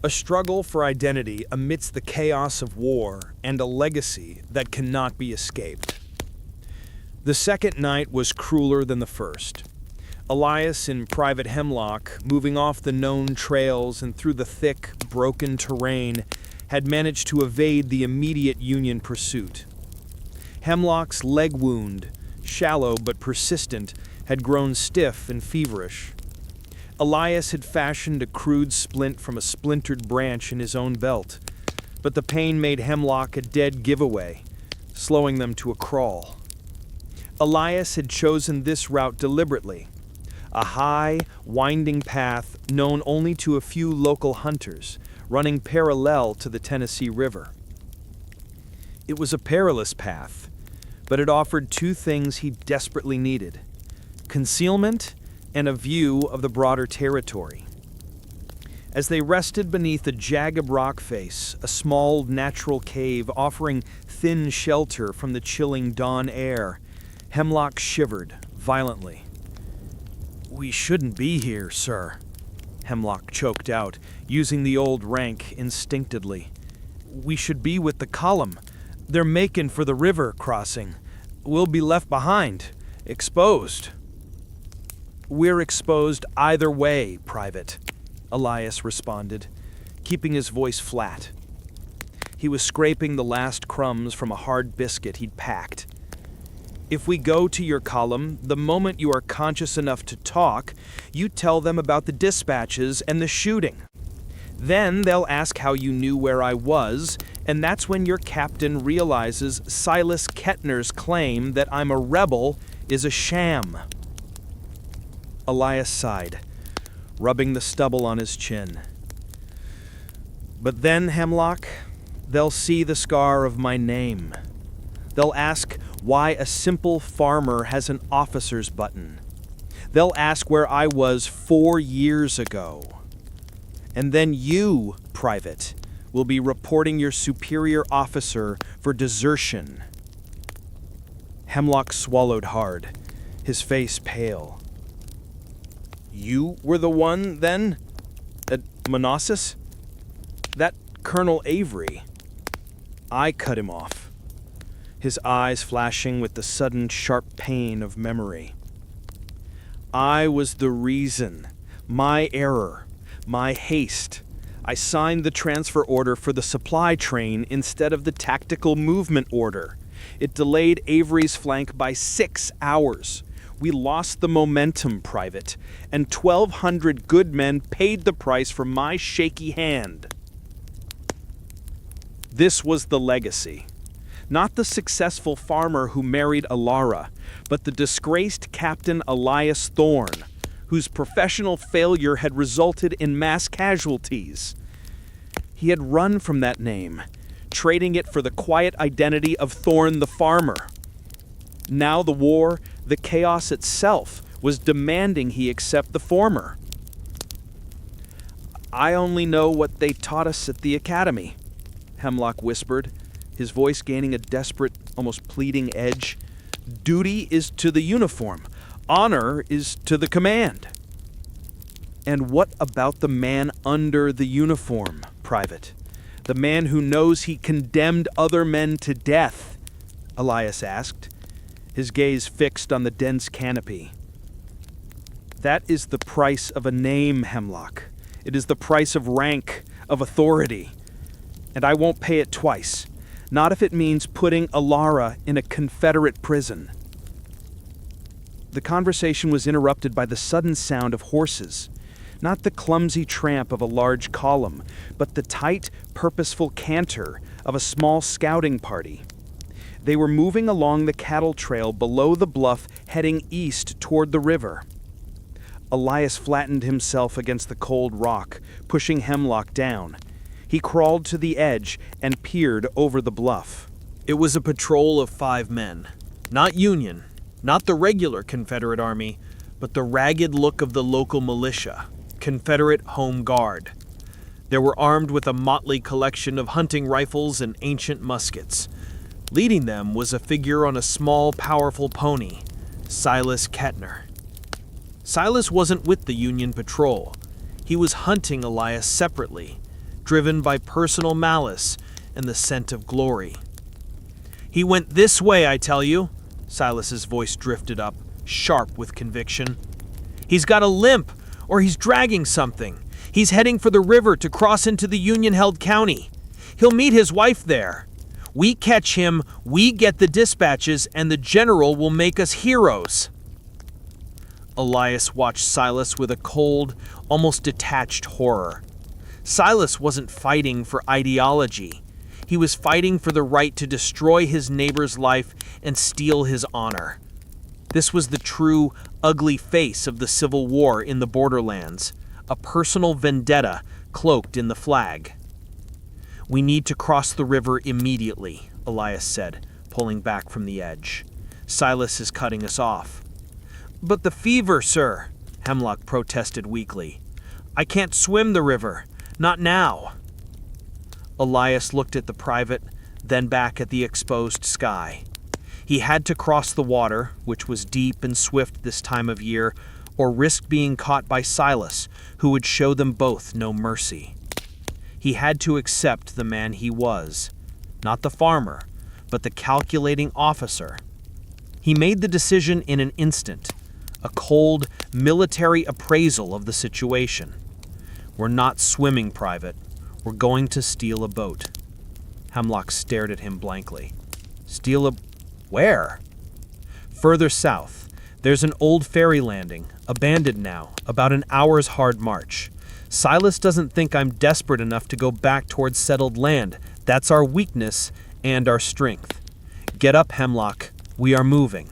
A struggle for identity amidst the chaos of war, and a legacy that cannot be escaped. The second night was crueler than the first. Elias and Private Hemlock, moving off the known trails and through the thick, broken terrain, had managed to evade the immediate Union pursuit. Hemlock's leg wound, shallow but persistent, had grown stiff and feverish. Elias had fashioned a crude splint from a splintered branch in his own belt, but the pain made Hemlock a dead giveaway, slowing them to a crawl. Elias had chosen this route deliberately, a high, winding path known only to a few local hunters, running parallel to the Tennessee River. It was a perilous path, but it offered two things he desperately needed: concealment and a view of the broader territory. As they rested beneath a jagged rock face, a small natural cave offering thin shelter from the chilling dawn air, Hemlock shivered violently. "We shouldn't be here, sir," Hemlock choked out, using the old rank instinctively. "We should be with the column. They're making for the river crossing. We'll be left behind, exposed." "We're exposed either way, Private," Elias responded, keeping his voice flat. He was scraping the last crumbs from a hard biscuit he'd packed. "If we go to your column, the moment you are conscious enough to talk, you tell them about the dispatches and the shooting. Then they'll ask how you knew where I was, and that's when your captain realizes Silas Kettner's claim that I'm a rebel is a sham." Elias sighed, rubbing the stubble on his chin. "But then, Hemlock, they'll see the scar of my name. They'll ask why a simple farmer has an officer's button. They'll ask where I was 4 years ago. And then you, Private, will be reporting your superior officer for desertion." Hemlock swallowed hard, his face pale. "You were the one, then? At Manassas? That Colonel Avery. I cut him off," his eyes flashing with the sudden sharp pain of memory. "I was the reason. My error. My haste. I signed the transfer order for the supply train instead of the tactical movement order. It delayed Avery's flank by 6 hours. We lost the momentum, Private, and 1,200 good men paid the price for my shaky hand." This was the legacy. Not the successful farmer who married Alara, but the disgraced Captain Elias Thorne, whose professional failure had resulted in mass casualties. He had run from that name, trading it for the quiet identity of Thorne the farmer. Now the war, the chaos itself, was demanding he accept the former. "I only know what they taught us at the academy," Hemlock whispered, his voice gaining a desperate, almost pleading edge. "Duty is to the uniform. Honor is to the command." "And what about the man under the uniform, Private? The man who knows he condemned other men to death?" Elias asked, his gaze fixed on the dense canopy. "That is the price of a name, Hemlock. It is the price of rank, of authority. And I won't pay it twice, not if it means putting Alara in a Confederate prison." The conversation was interrupted by the sudden sound of horses, not the clumsy tramp of a large column, but the tight, purposeful canter of a small scouting party. They were moving along the cattle trail below the bluff, heading east toward the river. Elias flattened himself against the cold rock, pushing Hemlock down. He crawled to the edge and peered over the bluff. It was a patrol of 5 men. Not Union, not the regular Confederate Army, but the ragged look of the local militia, Confederate Home Guard. They were armed with a motley collection of hunting rifles and ancient muskets. Leading them was a figure on a small, powerful pony, Silas Kettner. Silas wasn't with the Union patrol. He was hunting Elias separately, driven by personal malice and the scent of glory. "He went this way, I tell you," Silas's voice drifted up, sharp with conviction. "He's got a limp, or he's dragging something. He's heading for the river to cross into the Union-held county. He'll meet his wife there. We catch him, we get the dispatches, and the general will make us heroes." Elias watched Silas with a cold, almost detached horror. Silas wasn't fighting for ideology. He was fighting for the right to destroy his neighbor's life and steal his honor. This was the true, ugly face of the Civil War in the borderlands, a personal vendetta cloaked in the flag. "We need to cross the river immediately," Elias said, pulling back from the edge. "Silas is cutting us off." "But the fever, sir," Hemlock protested weakly. "I can't swim the river. Not now." Elias looked at the private, then back at the exposed sky. He had to cross the water, which was deep and swift this time of year, or risk being caught by Silas, who would show them both no mercy. He had to accept the man he was, not the farmer, but the calculating officer. He made the decision in an instant, a cold, military appraisal of the situation. "We're not swimming, Private. We're going to steal a boat." Hemlock stared at him blankly. "Steal a... where?" "Further south. There's an old ferry landing, abandoned now, about an hour's hard march. Silas doesn't think I'm desperate enough to go back towards settled land. That's our weakness and our strength. Get up, Hemlock. We are moving."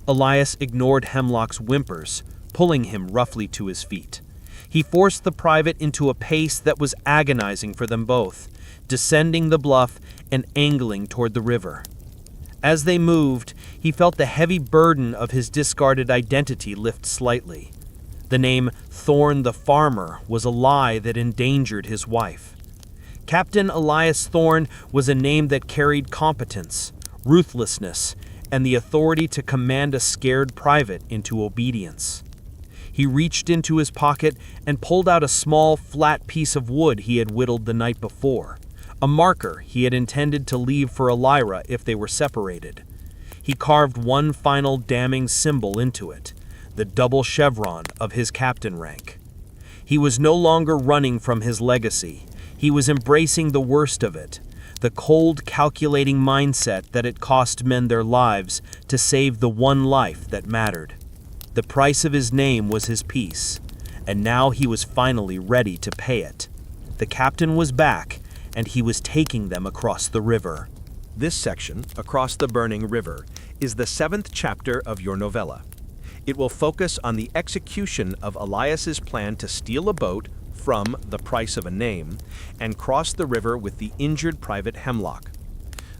Elias ignored Hemlock's whimpers, pulling him roughly to his feet. He forced the private into a pace that was agonizing for them both, descending the bluff and angling toward the river. As they moved, he felt the heavy burden of his discarded identity lift slightly. The name Thorne the Farmer was a lie that endangered his wife. Captain Elias Thorne was a name that carried competence, ruthlessness, and the authority to command a scared private into obedience. He reached into his pocket and pulled out a small, flat piece of wood he had whittled the night before, a marker he had intended to leave for Elira if they were separated. He carved one final damning symbol into it, the double chevron of his captain rank. He was no longer running from his legacy. He was embracing the worst of it, the cold, calculating mindset that it cost men their lives to save the one life that mattered. The price of his name was his peace, and now he was finally ready to pay it. The captain was back, and he was taking them across the river. This section, Across the Burning River, is the 7th chapter of your novella. It will focus on the execution of Elias's plan to steal a boat from the price of a name and cross the river with the injured Private Hemlock.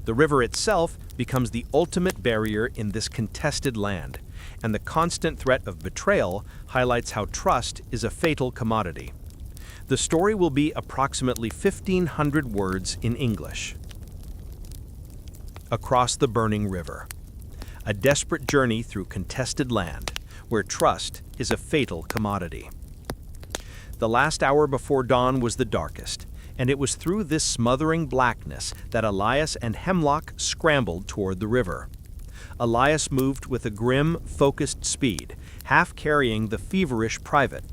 The river itself becomes the ultimate barrier in this contested land, and the constant threat of betrayal highlights how trust is a fatal commodity. The story will be approximately 1,500 words in English. Across the Burning River. A desperate journey through contested land, where trust is a fatal commodity. The last hour before dawn was the darkest, and it was through this smothering blackness that Elias and Hemlock scrambled toward the river. Elias moved with a grim, focused speed, half carrying the feverish private.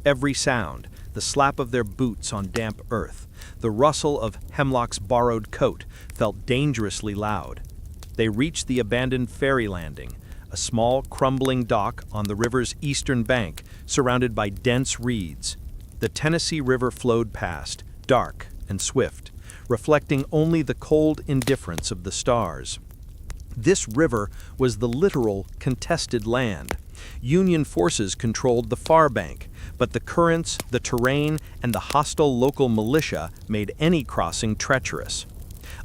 Every sound, the slap of their boots on damp earth, the rustle of Hemlock's borrowed coat, felt dangerously loud. They reached the abandoned ferry landing, a small, crumbling dock on the river's eastern bank, surrounded by dense reeds. The Tennessee River flowed past, dark and swift, reflecting only the cold indifference of the stars. This river was the literal contested land. Union forces controlled the far bank, but the currents, the terrain, and the hostile local militia made any crossing treacherous.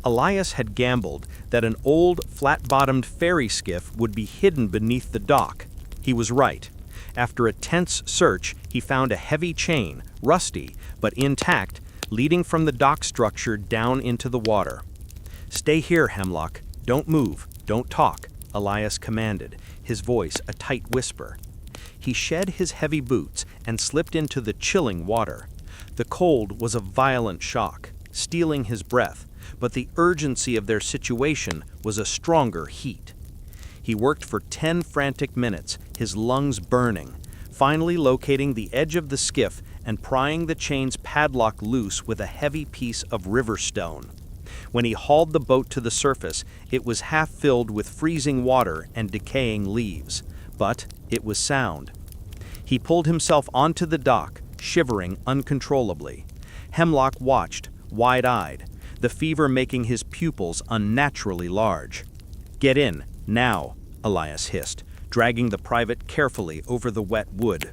Elias had gambled that an old, flat-bottomed ferry skiff would be hidden beneath the dock. He was right. After a tense search, he found a heavy chain, rusty, but intact, leading from the dock structure down into the water. "Stay here, Hemlock. Don't move. Don't talk," Elias commanded, his voice a tight whisper. He shed his heavy boots and slipped into the chilling water. The cold was a violent shock, stealing his breath, but the urgency of their situation was a stronger heat. He worked for 10 frantic minutes, his lungs burning, finally locating the edge of the skiff and prying the chain's padlock loose with a heavy piece of river stone. When he hauled the boat to the surface, it was half filled with freezing water and decaying leaves, but it was sound. He pulled himself onto the dock, shivering uncontrollably. Hemlock watched, wide-eyed, the fever making his pupils unnaturally large. "Get in, now," Elias hissed, dragging the private carefully over the wet wood.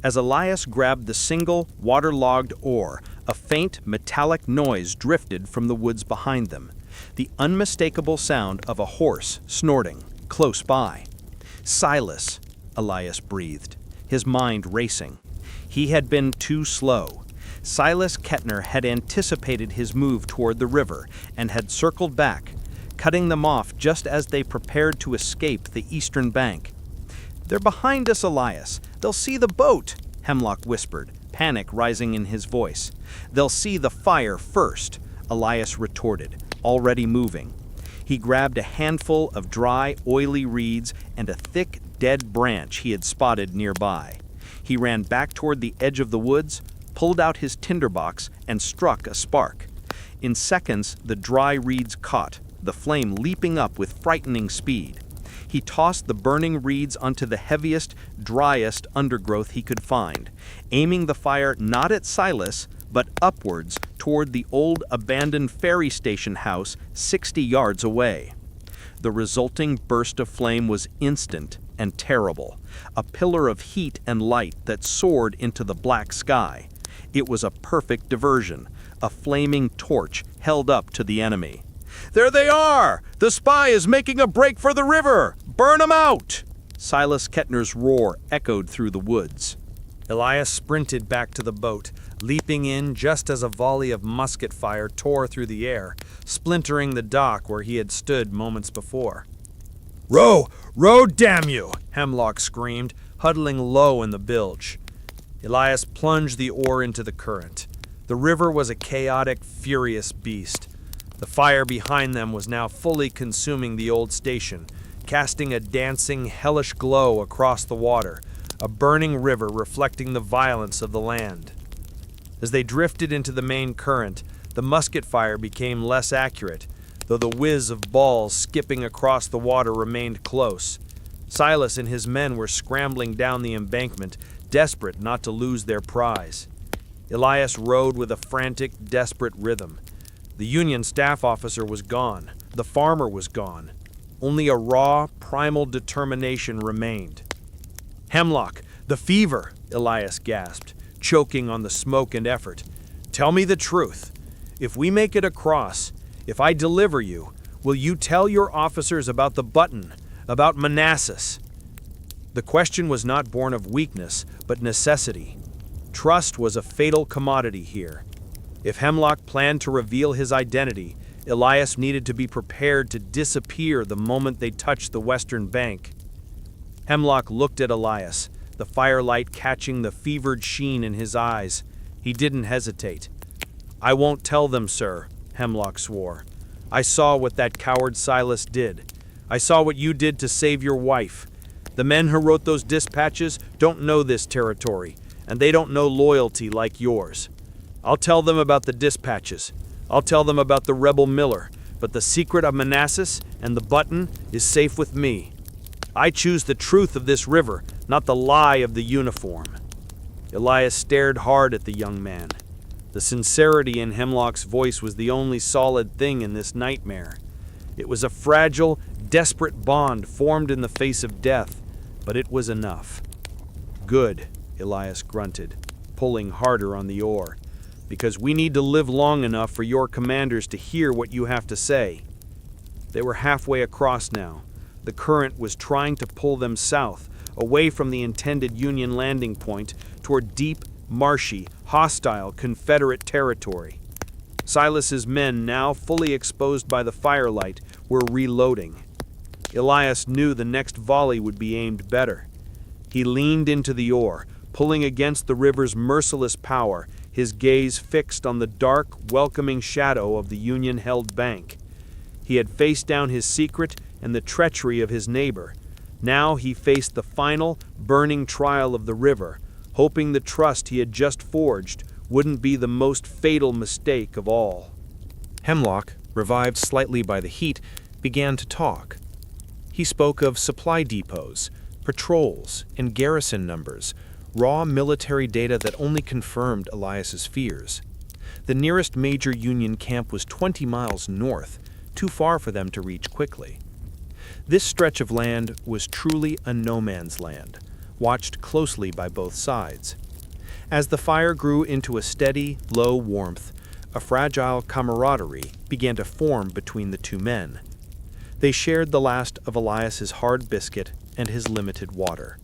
As Elias grabbed the single, waterlogged oar, a faint, metallic noise drifted from the woods behind them, the unmistakable sound of a horse snorting, close by. "Silas," Elias breathed, his mind racing. He had been too slow. Silas Kettner had anticipated his move toward the river and had circled back, cutting them off just as they prepared to escape the eastern bank. "They're behind us, Elias. They'll see the boat," Hemlock whispered, panic rising in his voice. "They'll see the fire first," Elias retorted, already moving. He grabbed a handful of dry, oily reeds and a thick, dead branch he had spotted nearby. He ran back toward the edge of the woods, pulled out his tinderbox, and struck a spark. In seconds, the dry reeds caught, the flame leaping up with frightening speed. He tossed the burning reeds onto the heaviest, driest undergrowth he could find, aiming the fire not at Silas, but upwards toward the old abandoned ferry station house 60 yards away. The resulting burst of flame was instant and terrible, a pillar of heat and light that soared into the black sky. It was a perfect diversion, a flaming torch held up to the enemy. "There they are! The spy is making a break for the river! Burn 'em out!" Silas Kettner's roar echoed through the woods. Elias sprinted back to the boat, leaping in just as a volley of musket fire tore through the air, splintering the dock where he had stood moments before. "Row! Row, damn you!" Hemlock screamed, huddling low in the bilge. Elias plunged the oar into the current. The river was a chaotic, furious beast. The fire behind them was now fully consuming the old station, casting a dancing, hellish glow across the water, a burning river reflecting the violence of the land. As they drifted into the main current, the musket fire became less accurate, though the whiz of balls skipping across the water remained close. Silas and his men were scrambling down the embankment, desperate not to lose their prize. Elias rowed with a frantic, desperate rhythm. The Union staff officer was gone. The farmer was gone. Only a raw, primal determination remained. "Hemlock, the fever!" Elias gasped, choking on the smoke and effort. "Tell me the truth. If we make it across, if I deliver you, will you tell your officers about the button, about Manassas?" The question was not born of weakness, but necessity. Trust was a fatal commodity here. If Hemlock planned to reveal his identity, Elias needed to be prepared to disappear the moment they touched the western bank. Hemlock looked at Elias, the firelight catching the fevered sheen in his eyes. He didn't hesitate. "I won't tell them, sir," Hemlock swore. "I saw what that coward Silas did. I saw what you did to save your wife. The men who wrote those dispatches don't know this territory, and they don't know loyalty like yours. I'll tell them about the dispatches. I'll tell them about the rebel Miller, but the secret of Manassas and the button is safe with me. I choose the truth of this river, not the lie of the uniform." Elias stared hard at the young man. The sincerity in Hemlock's voice was the only solid thing in this nightmare. It was a fragile, desperate bond formed in the face of death, but it was enough. "Good," Elias grunted, pulling harder on the oar, "because we need to live long enough for your commanders to hear what you have to say." They were halfway across now. The current was trying to pull them south, away from the intended Union landing point, toward deep, marshy, hostile Confederate territory. Silas's men, now fully exposed by the firelight, were reloading. Elias knew the next volley would be aimed better. He leaned into the oar, pulling against the river's merciless power, his gaze fixed on the dark, welcoming shadow of the Union-held bank. He had faced down his secret and the treachery of his neighbor. Now he faced the final, burning trial of the river, hoping the trust he had just forged wouldn't be the most fatal mistake of all. Hemlock, revived slightly by the heat, began to talk. He spoke of supply depots, patrols, and garrison numbers, raw military data that only confirmed Elias's fears. The nearest major Union camp was 20 miles north, too far for them to reach quickly. This stretch of land was truly a no-man's land, watched closely by both sides. As the fire grew into a steady, low warmth, a fragile camaraderie began to form between the two men. They shared the last of Elias's hard biscuit and his limited water.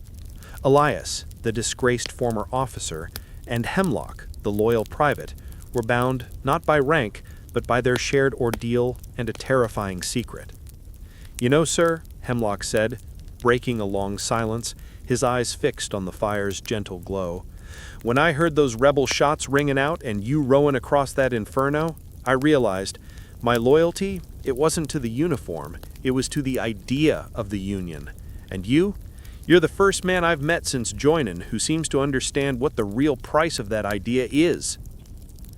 Elias, the disgraced former officer, and Hemlock, the loyal private, were bound not by rank, but by their shared ordeal and a terrifying secret. "You know, sir," Hemlock said, breaking a long silence, his eyes fixed on the fire's gentle glow, "when I heard those rebel shots ringing out and you rowing across that inferno, I realized my loyalty, it wasn't to the uniform, it was to the idea of the Union. And you're the first man I've met since joining who seems to understand what the real price of that idea is."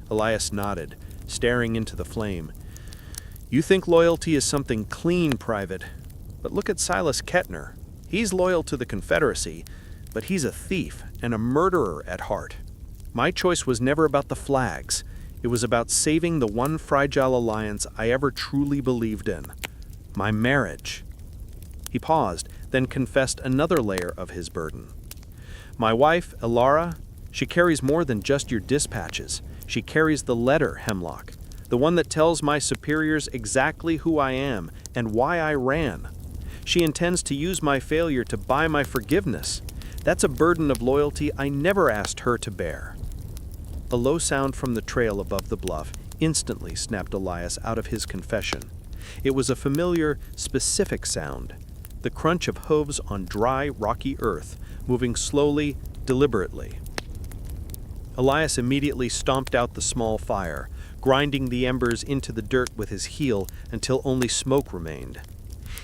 Elias nodded, staring into the flame. "You think loyalty is something clean, Private, but look at Silas Kettner. He's loyal to the Confederacy, but he's a thief and a murderer at heart. My choice was never about the flags. It was about saving the one fragile alliance I ever truly believed in, my marriage." He paused, then confessed another layer of his burden. "My wife, Elara, she carries more than just your dispatches. She carries the letter, Hemlock, the one that tells my superiors exactly who I am and why I ran. She intends to use my failure to buy my forgiveness. That's a burden of loyalty I never asked her to bear." A low sound from the trail above the bluff instantly snapped Elias out of his confession. It was a familiar, specific sound, the crunch of hooves on dry, rocky earth, moving slowly, deliberately. Elias immediately stomped out the small fire, grinding the embers into the dirt with his heel until only smoke remained.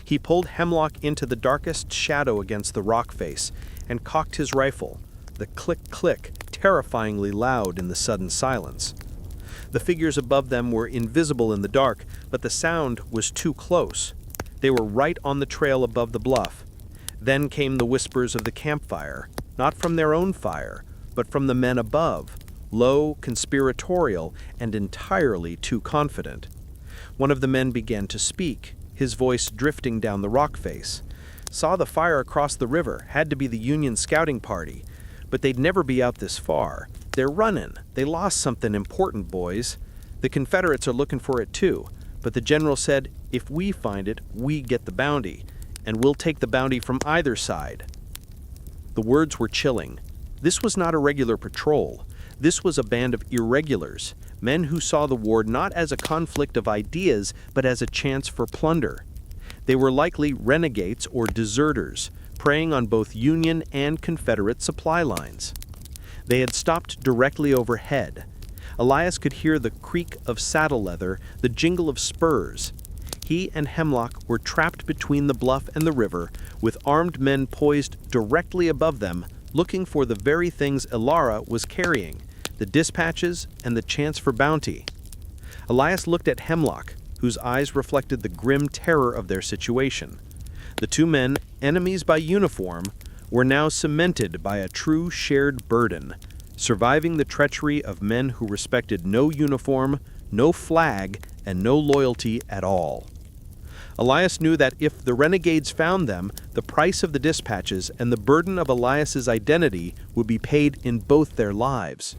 He pulled Hemlock into the darkest shadow against the rock face and cocked his rifle, the click-click terrifyingly loud in the sudden silence. The figures above them were invisible in the dark, but the sound was too close. They were right on the trail above the bluff. Then came the whispers of the campfire, not from their own fire, but from the men above, low, conspiratorial, and entirely too confident. One of the men began to speak, his voice drifting down the rock face. "Saw the fire across the river, had to be the Union scouting party. But they'd never be out this far. They're running. They lost something important, boys. The Confederates are looking for it too, but the general said, if we find it, we get the bounty, and we'll take the bounty from either side." The words were chilling. This was not a regular patrol. This was a band of irregulars, men who saw the war not as a conflict of ideas, but as a chance for plunder. They were likely renegades or deserters, preying on both Union and Confederate supply lines. They had stopped directly overhead. Elias could hear the creak of saddle leather, the jingle of spurs. He and Hemlock were trapped between the bluff and the river, with armed men poised directly above them, looking for the very things Elara was carrying, the dispatches and the chance for bounty. Elias looked at Hemlock, whose eyes reflected the grim terror of their situation. The two men, enemies by uniform, were now cemented by a true shared burden, surviving the treachery of men who respected no uniform, no flag, and no loyalty at all. Elias knew that if the renegades found them, the price of the dispatches and the burden of Elias's identity would be paid in both their lives.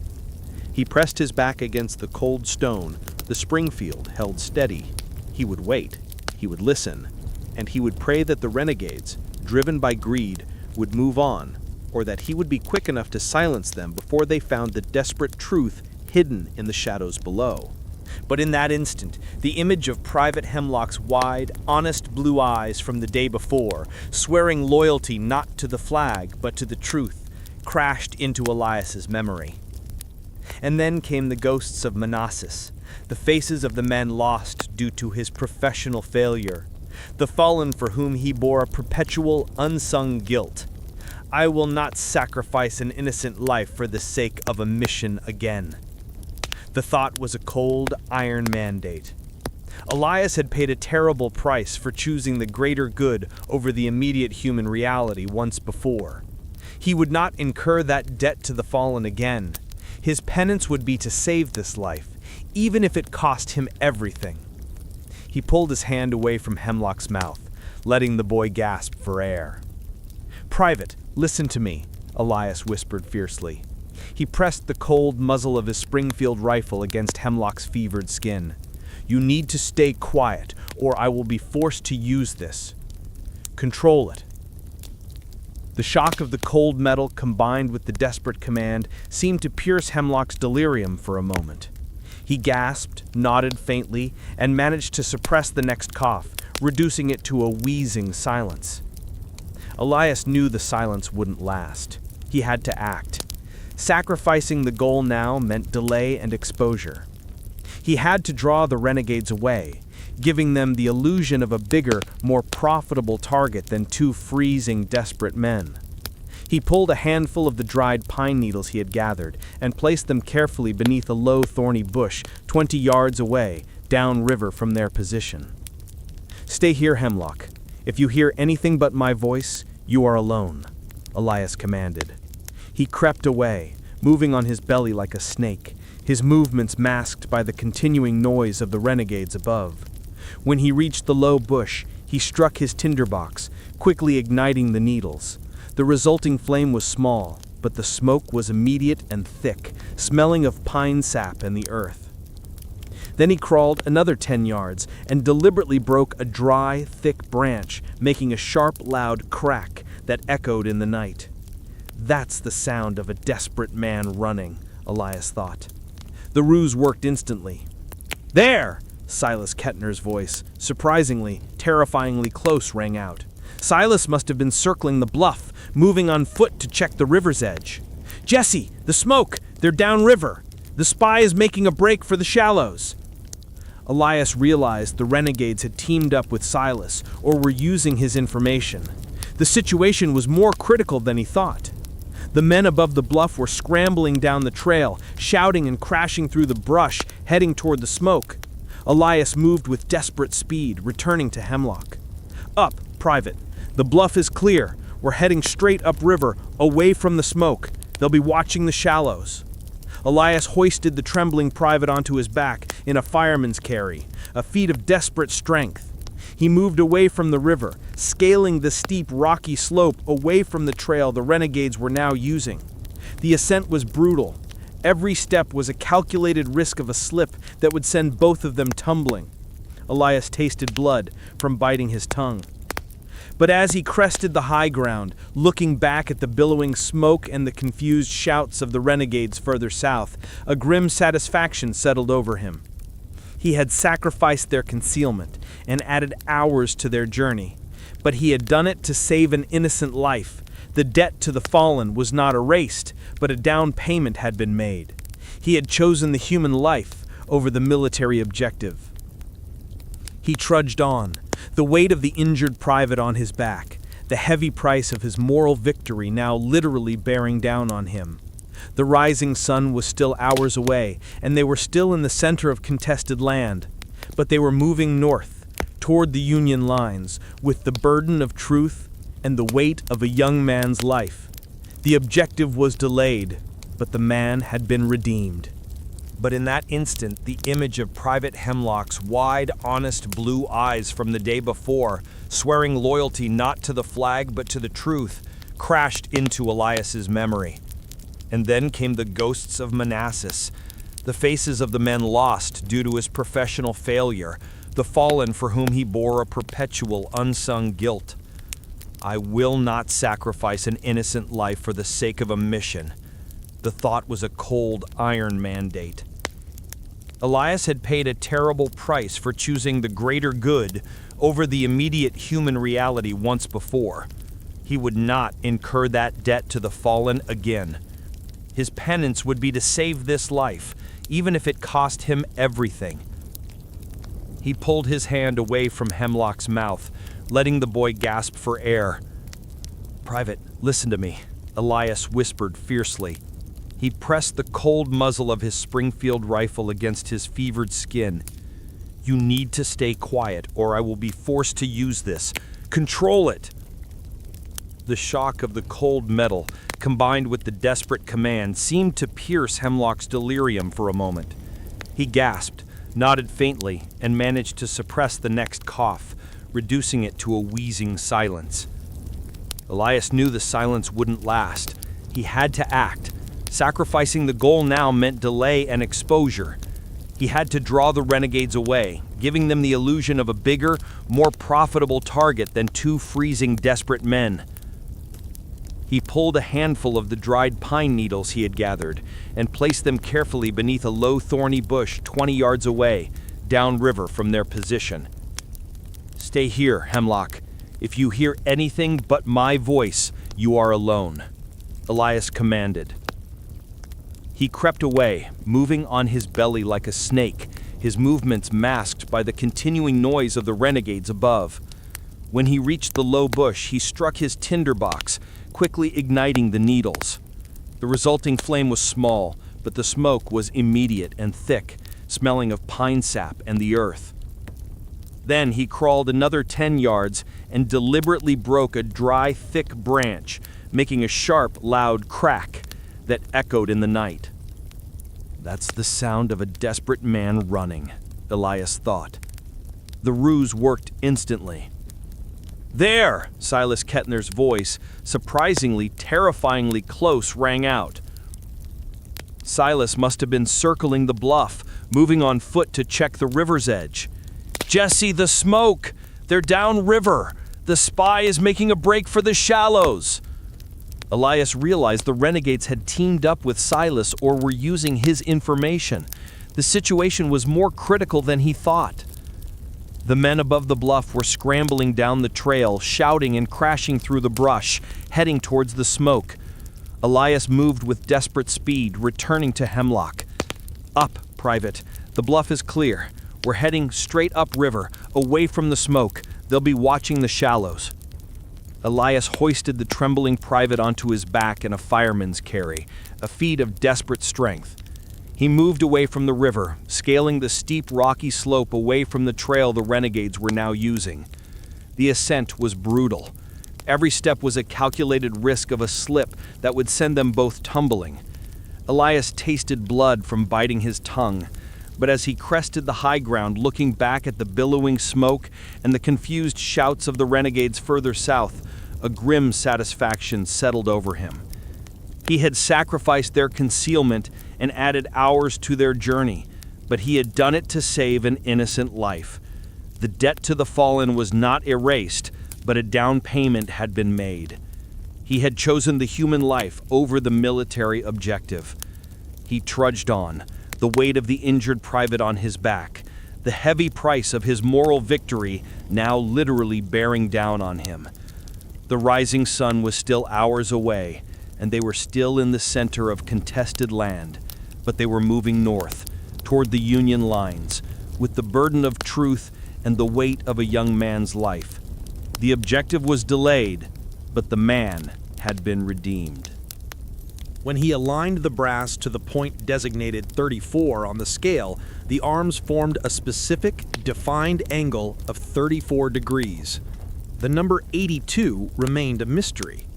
He pressed his back against the cold stone. The Springfield held steady. He would wait, he would listen, and he would pray that the renegades, driven by greed, would move on, or that he would be quick enough to silence them before they found the desperate truth hidden in the shadows below. But in that instant, the image of Private Hemlock's wide, honest blue eyes from the day before, swearing loyalty not to the flag but to the truth, crashed into Elias's memory. And then came the ghosts of Manassas, the faces of the men lost due to his professional failure, the fallen for whom he bore a perpetual, unsung guilt. I will not sacrifice an innocent life for the sake of a mission again. The thought was a cold, iron mandate. Elias had paid a terrible price for choosing the greater good over the immediate human reality once before. He would not incur that debt to the fallen again. His penance would be to save this life, even if it cost him everything. He pulled his hand away from Hemlock's mouth, letting the boy gasp for air. "Private, listen to me," Elias whispered fiercely. He pressed the cold muzzle of his Springfield rifle against Hemlock's fevered skin. "You need to stay quiet, or I will be forced to use this. Control it." The shock of the cold metal combined with the desperate command seemed to pierce Hemlock's delirium for a moment. He gasped, nodded faintly, and managed to suppress the next cough, reducing it to a wheezing silence. Elias knew the silence wouldn't last. He had to act. Sacrificing the goal now meant delay and exposure. He had to draw the renegades away, giving them the illusion of a bigger, more profitable target than two freezing, desperate men. He pulled a handful of the dried pine needles he had gathered and placed them carefully beneath a low, thorny bush 20 yards away, downriver from their position. "Stay here, Hemlock. If you hear anything but my voice, you are alone," Elias commanded. He crept away, moving on his belly like a snake, his movements masked by the continuing noise of the renegades above. When he reached the low bush, he struck his tinderbox, quickly igniting the needles. The resulting flame was small, but the smoke was immediate and thick, smelling of pine sap and the earth. Then he crawled another 10 yards and deliberately broke a dry, thick branch, making a sharp, loud crack that echoed in the night. That's the sound of a desperate man running, Elias thought. The ruse worked instantly. "There!" Silas Kettner's voice, surprisingly, terrifyingly close, rang out. Silas must have been circling the bluff, moving on foot to check the river's edge. "Jesse, the smoke! They're downriver! The spy is making a break for the shallows!" Elias realized the renegades had teamed up with Silas, or were using his information. The situation was more critical than he thought. The men above the bluff were scrambling down the trail, shouting and crashing through the brush, heading toward the smoke. Elias moved with desperate speed, returning to Hemlock. "Up, Private. The bluff is clear. We're heading straight upriver, away from the smoke. They'll be watching the shallows." Elias hoisted the trembling private onto his back in a fireman's carry, a feat of desperate strength. He moved away from the river, scaling the steep, rocky slope away from the trail the renegades were now using. The ascent was brutal. Every step was a calculated risk of a slip that would send both of them tumbling. Elias tasted blood from biting his tongue. But as he crested the high ground, looking back at the billowing smoke and the confused shouts of the renegades further south, a grim satisfaction settled over him. He had sacrificed their concealment and added hours to their journey, but he had done it to save an innocent life. The debt to the fallen was not erased, but a down payment had been made. He had chosen the human life over the military objective. He trudged on, the weight of the injured private on his back, the heavy price of his moral victory now literally bearing down on him. The rising sun was still hours away, and they were still in the center of contested land, but they were moving north, toward the Union lines, with the burden of truth and the weight of a young man's life. The objective was delayed, but the man had been redeemed. But in that instant, the image of Private Hemlock's wide, honest blue eyes from the day before, swearing loyalty not to the flag but to the truth, crashed into Elias's memory. And then came the ghosts of Manassas, the faces of the men lost due to his professional failure, the fallen for whom he bore a perpetual unsung guilt. I will not sacrifice an innocent life for the sake of a mission. The thought was a cold, iron mandate. Elias had paid a terrible price for choosing the greater good over the immediate human reality once before. He would not incur that debt to the fallen again. His penance would be to save this life, even if it cost him everything. He pulled his hand away from Hemlock's mouth, letting the boy gasp for air. "Private, listen to me," Elias whispered fiercely. He pressed the cold muzzle of his Springfield rifle against his fevered skin. "You need to stay quiet, or I will be forced to use this. Control it!" The shock of the cold metal, combined with the desperate command, seemed to pierce Hemlock's delirium for a moment. He gasped, nodded faintly, and managed to suppress the next cough, reducing it to a wheezing silence. Elias knew the silence wouldn't last. He had to act. Sacrificing the goal now meant delay and exposure. He had to draw the renegades away, giving them the illusion of a bigger, more profitable target than two freezing, desperate men. He pulled a handful of the dried pine needles he had gathered and placed them carefully beneath a low thorny bush 20 yards away, downriver from their position. "Stay here, Hemlock. If you hear anything but my voice, you are alone," Elias commanded. He crept away, moving on his belly like a snake, his movements masked by the continuing noise of the renegades above. When he reached the low bush, he struck his tinderbox, quickly igniting the needles. The resulting flame was small, but the smoke was immediate and thick, smelling of pine sap and the earth. Then he crawled another 10 yards and deliberately broke a dry, thick branch, making a sharp, loud crack that echoed in the night. "That's the sound of a desperate man running," Elias thought. The ruse worked instantly. "There!" Silas Kettner's voice, surprisingly, terrifyingly close, rang out. Silas must have been circling the bluff, moving on foot to check the river's edge. "Jesse, the smoke! They're downriver! The spy is making a break for the shallows!" Elias realized the renegades had teamed up with Silas or were using his information. The situation was more critical than he thought. The men above the bluff were scrambling down the trail, shouting and crashing through the brush, heading towards the smoke. Elias moved with desperate speed, returning to Hemlock. "Up, Private. The bluff is clear. We're heading straight upriver, away from the smoke. They'll be watching the shallows." Elias hoisted the trembling private onto his back in a fireman's carry, a feat of desperate strength. He moved away from the river, scaling the steep rocky slope away from the trail the renegades were now using. The ascent was brutal. Every step was a calculated risk of a slip that would send them both tumbling. Elias tasted blood from biting his tongue, but as he crested the high ground, looking back at the billowing smoke and the confused shouts of the renegades further south, a grim satisfaction settled over him. He had sacrificed their concealment and added hours to their journey, but he had done it to save an innocent life. The debt to the fallen was not erased, but a down payment had been made. He had chosen the human life over the military objective. He trudged on, the weight of the injured private on his back, the heavy price of his moral victory now literally bearing down on him. The rising sun was still hours away, and they were still in the center of contested land, but they were moving north, toward the Union lines, with the burden of truth and the weight of a young man's life. The objective was delayed, but the man had been redeemed. When he aligned the brass to the point designated 34 on the scale, the arms formed a specific, defined angle of 34 degrees. The number 82 remained a mystery.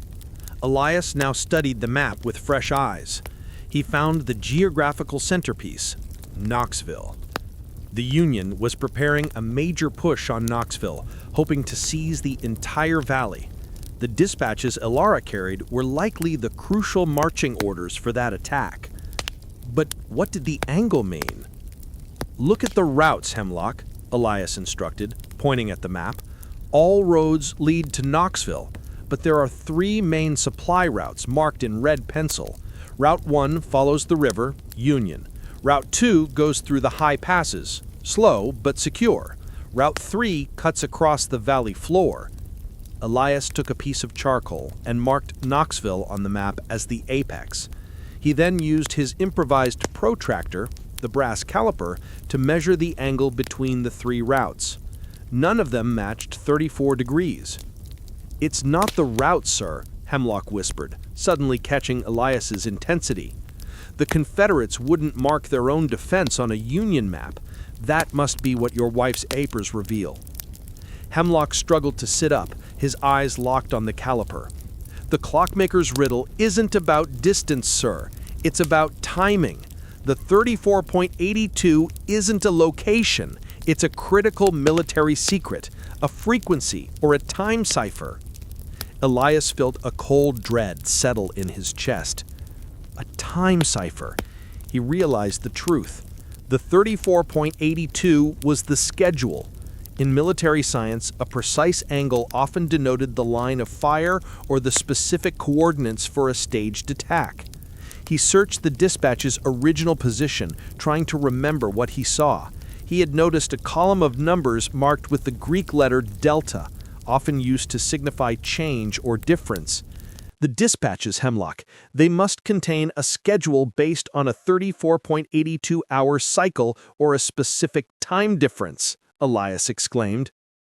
Elias now studied the map with fresh eyes. He found the geographical centerpiece, Knoxville. The Union was preparing a major push on Knoxville, hoping to seize the entire valley. The dispatches Elara carried were likely the crucial marching orders for that attack. But what did the angle mean? "Look at the routes, Hemlock," Elias instructed, pointing at the map. "All roads lead to Knoxville, but there are 3 main supply routes marked in red pencil. Route 1 follows the river, Union. Route 2 goes through the high passes, slow but secure. Route 3 cuts across the valley floor." Elias took a piece of charcoal and marked Knoxville on the map as the apex. He then used his improvised protractor, the brass caliper, to measure the angle between the 3 routes. None of them matched 34 degrees. "It's not the route, sir," Hemlock whispered, suddenly catching Elias's intensity. "The Confederates wouldn't mark their own defense on a Union map. That must be what your wife's papers reveal." Hemlock struggled to sit up, his eyes locked on the caliper. "The clockmaker's riddle isn't about distance, sir. It's about timing. The 34.82 isn't a location. It's a critical military secret, a frequency, or a time cipher." Elias felt a cold dread settle in his chest. A time cipher. He realized the truth. The 34.82 was the schedule. In military science, a precise angle often denoted the line of fire or the specific coordinates for a staged attack. He searched the dispatch's original position, trying to remember what he saw. He had noticed a column of numbers marked with the Greek letter delta, often used to signify change or difference. The dispatches, Hemlock, they must contain a schedule based on a 34.82-hour cycle or a specific time difference, Elias exclaimed.